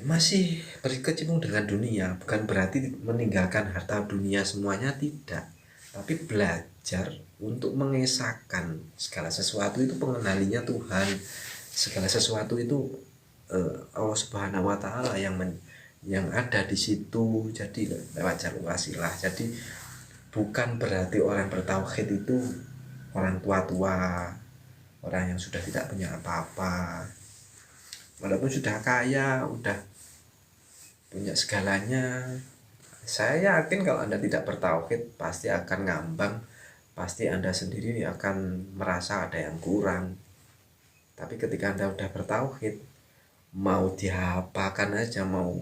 masih berkecimpung dengan dunia. Bukan berarti meninggalkan harta dunia semuanya, tidak. tapi belajar untuk mengesahkan segala sesuatu itu pengenalinya Tuhan, segala sesuatu itu Allah Subhanahu wa taala yang ada di situ. Jadi lewat jalur wasilah. Jadi bukan berarti orang bertauhid itu orang tua-tua, orang yang sudah tidak punya apa-apa, walaupun sudah kaya, udah punya segalanya. Saya yakin kalau Anda tidak bertauhid pasti akan ngambang, pasti Anda sendiri akan merasa ada yang kurang. Tapi ketika Anda udah bertauhid, mau diapakan aja, mau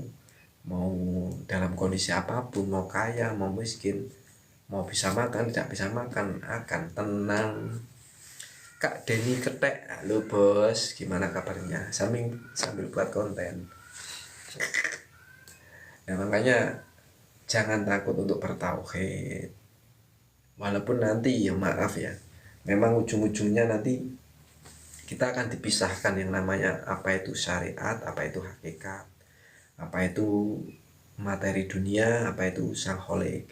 dalam kondisi apapun, mau kaya, mau miskin, mau bisa makan, tidak bisa makan, akan tenang. Kak Denny Ketek, halo bos, gimana kabarnya? Sambil buat konten. Nah makanya jangan takut untuk bertauhid. Walaupun nanti ya maaf ya, memang ujung-ujungnya nanti kita akan dipisahkan yang namanya apa itu syariat, apa itu hakikat, apa itu materi dunia, apa itu sang kholik,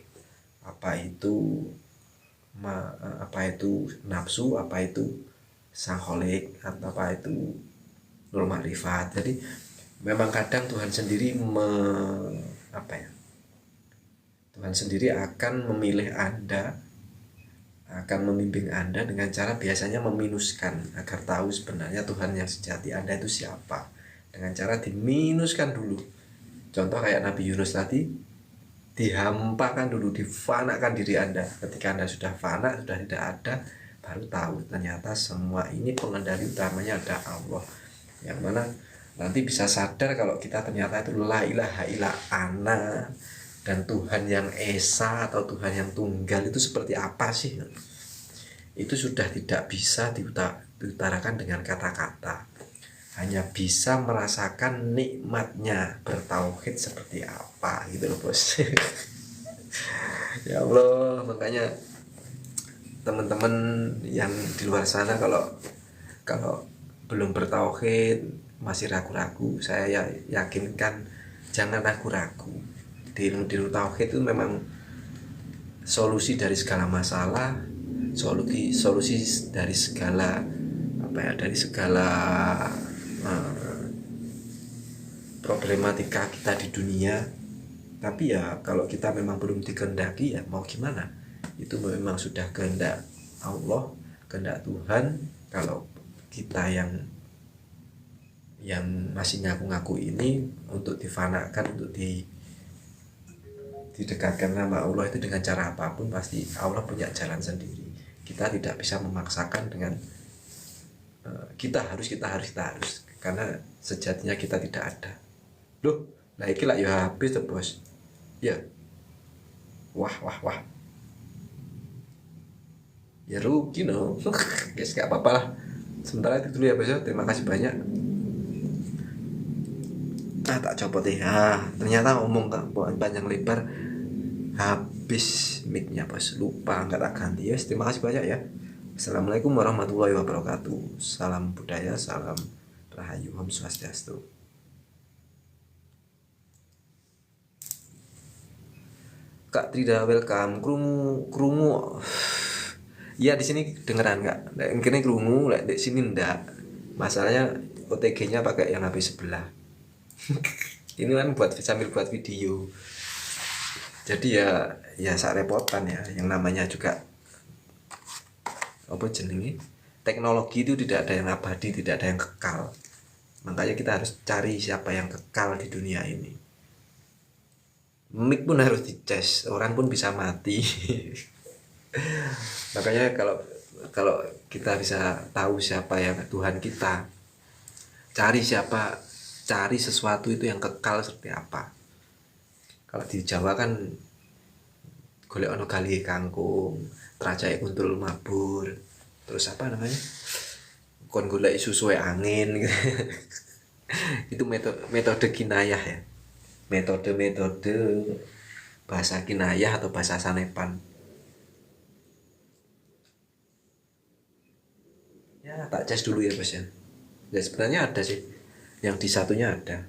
apa itu nafsu, apa itu sang kholik, atau apa itu nur makrifat. Jadi memang kadang Tuhan sendiri Tuhan sendiri akan memilih Anda, akan membimbing Anda dengan cara biasanya meminuskan agar tahu sebenarnya Tuhan yang sejati Anda itu siapa. Dengan cara diminuskan dulu. Contoh kayak Nabi Yunus tadi, dihampakan dulu, difanakan diri Anda. Ketika Anda sudah fana, sudah tidak ada, baru tahu ternyata semua ini pengendali utamanya ada Allah. Yang mana nanti bisa sadar kalau kita ternyata itu la ilaha illa ana, dan Tuhan yang esa atau Tuhan yang tunggal itu seperti apa sih? Itu sudah tidak bisa diutarakan dengan kata-kata. Hanya bisa merasakan nikmatnya bertauhid seperti apa gitu loh bos. Ya Allah, makanya teman-teman yang di luar sana kalau belum bertauhid, masih ragu-ragu, saya yakinkan jangan ragu-ragu. Di ilmu tauhid itu memang solusi dari segala masalah, solusi dari segala problematika kita di dunia. Tapi ya kalau kita memang belum dikehendaki, ya mau gimana, itu memang sudah kehendak Allah, kehendak Tuhan. Kalau kita yang masih ngaku-ngaku ini untuk difanakan, untuk didekatkan nama Allah itu dengan cara apapun, pasti Allah punya jalan sendiri. Kita tidak bisa memaksakan dengan kita harus, karena sejatinya kita tidak ada. Loh, nah iki lah ya habis tuh bos. Ya, wah, ya rugi no. Guys, gak apa-apa lah. Sementara itu dulu ya bos. Terima kasih banyak. Tak copot ya. Ternyata ngomong panjang lebar, habis mic-nya bos. Lupa nggak tak ganti ya. Terima kasih banyak ya. Assalamualaikum warahmatullahi wabarakatuh. Salam budaya, salam rahayu, Om Swastiastu. Kak Trida welcome. Krungu. Iya di sini dengeran nggak? Mungkin krungu, di sini ndak. Masalahnya OTG-nya pakai yang HP sebelah. Ini kan sambil buat video. Jadi ya sak repotan ya. Yang namanya juga apa jenenge? Teknologi itu tidak ada yang abadi, tidak ada yang kekal. Makanya kita harus cari siapa yang kekal di dunia ini. Mic pun harus dicas, orang pun bisa mati. Makanya kalau kita bisa tahu siapa yang Tuhan kita, cari sesuatu itu yang kekal seperti apa. Kalau di Jawa kan golek ono gali kangkung, tracake kuntul mabur, terus apa namanya, kon golek susuwe angin gitu. Itu metode kinayah ya, metode bahasa kinayah atau bahasa sanepan. Ya tak cas dulu ya bos ya. Ya sebenarnya ada sih, yang di satunya ada.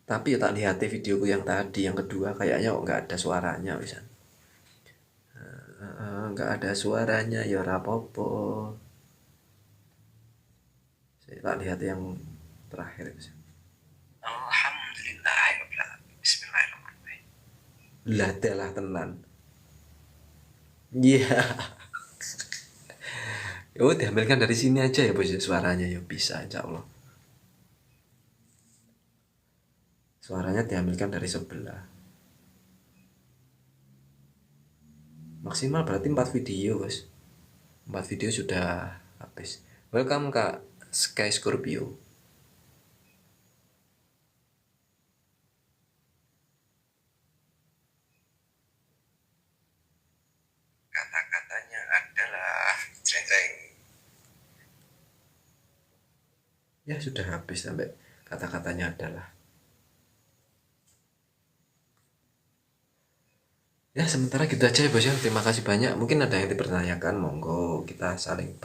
Tapi ya tak lihat videoku yang tadi, yang kedua kayaknya kok nggak ada suaranya bisa. nggak ada suaranya ya rapopo. Saya tak lihat yang terakhir. Alhamdulillah. Bismillahirrahmanirrahim. Lah telah tenan. Iya. Yeah. Oh, diambilkan dari sini aja ya bos ya, suaranya ya bisa insya Allah. Suaranya diambilkan dari sebelah. Maksimal berarti 4 video bos. 4 video sudah habis. Welcome Kak Sky Scorpio. Kata-katanya adalah jreng. Ya sudah habis sampai kata-katanya adalah. Ya sementara gitu aja ya bos ya. Terima kasih banyak. Mungkin ada yang dipertanyakan, monggo kita saling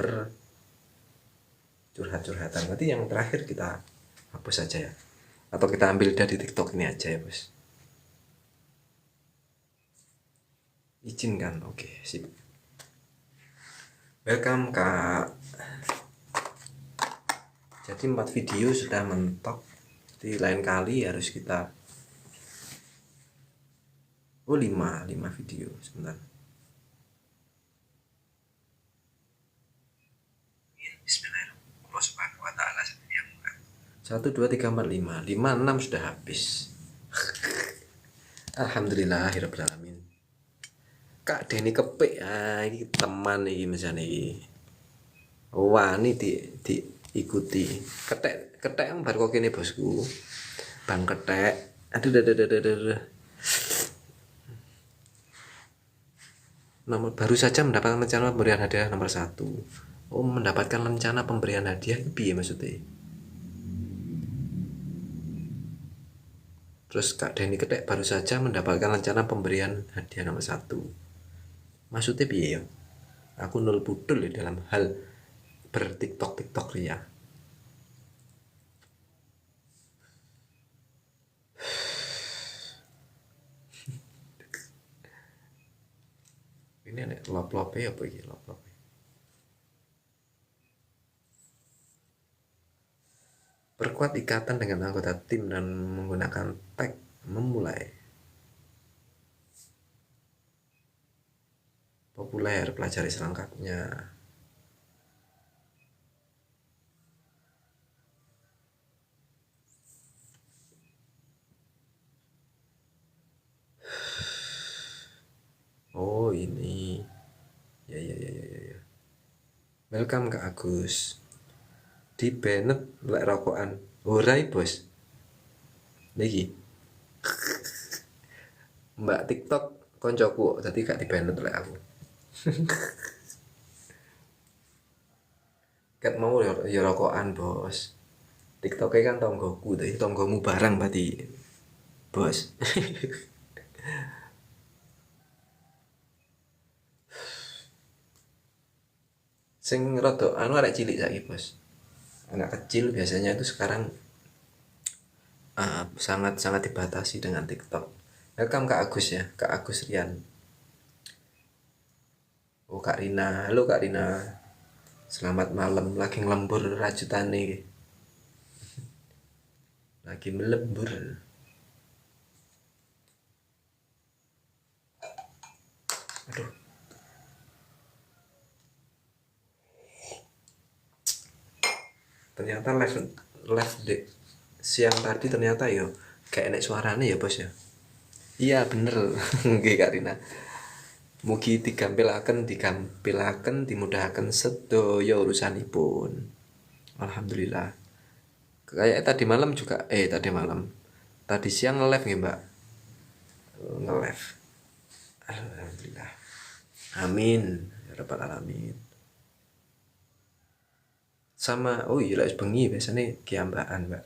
curhat-curhatan. Nanti yang terakhir kita hapus saja ya. Atau kita ambil dari TikTok ini aja ya bos. Izinkan, oke sip. Welcome Kak. Jadi 4 video sudah mentok. Jadi lain kali harus kita. Oh 5 video sebentar. Bismillahirrahmanirrahim. 1, 2, 3, 4, 5 6 sudah habis. Alhamdulillahirrahmanirrahim. Kak Denny kepik, ini teman nih misalnya ini. Wah ini diikuti. Ketek yang baru kok ini bosku. Bang ketek. Aduh. Baru saja mendapatkan rencana pemberian hadiah nomor 1. Oh, mendapatkan rencana pemberian hadiah itu ya maksudnya. Terus Kak Denny Ketek baru saja mendapatkan rencana pemberian hadiah nomor 1. Maksudnya piye ya? Aku nol budul ya dalam hal bertiktok ria. Ini ada lop-lope apa iki lop-lope? Perkuat ikatan dengan anggota tim dan menggunakan tag memulai. Populer, pelajari selengkapnya. Oh ini. Ya. Welcome Kak Agus. Di Bennett lek rokokan. Ora bos. Niki. Mbak TikTok koncoku tadi gak di Bennett lek aku. Kat mau ya rokokan bos. TikToknya kan tonggoku, tadi tonggomu barang berarti bos. Sing rada anu arek cilik saiki bos. Anak kecil biasanya itu sekarang sangat dibatasi dengan TikTok. Welcome Kak Agus ya, Kak Agus Rian. Oh Kak Rina, halo Kak Rina. Selamat malam, lagi ngelembur rajutane. Lagi melembur. Aduh. Ternyata live dek siang tadi ternyata yo kayak enek suarane ya bos ya. Iya bener. Nggih Kak Rina. Mugi digampilaken dimudahkan sedaya urusanipun. Alhamdulillah. Kayak tadi malam juga tadi siang nge-live nggih Mbak. Nge-live. Alhamdulillah. Amin ya rabbal alamin. Sama oh iya lah bengi biasanya kiambaan Mbak.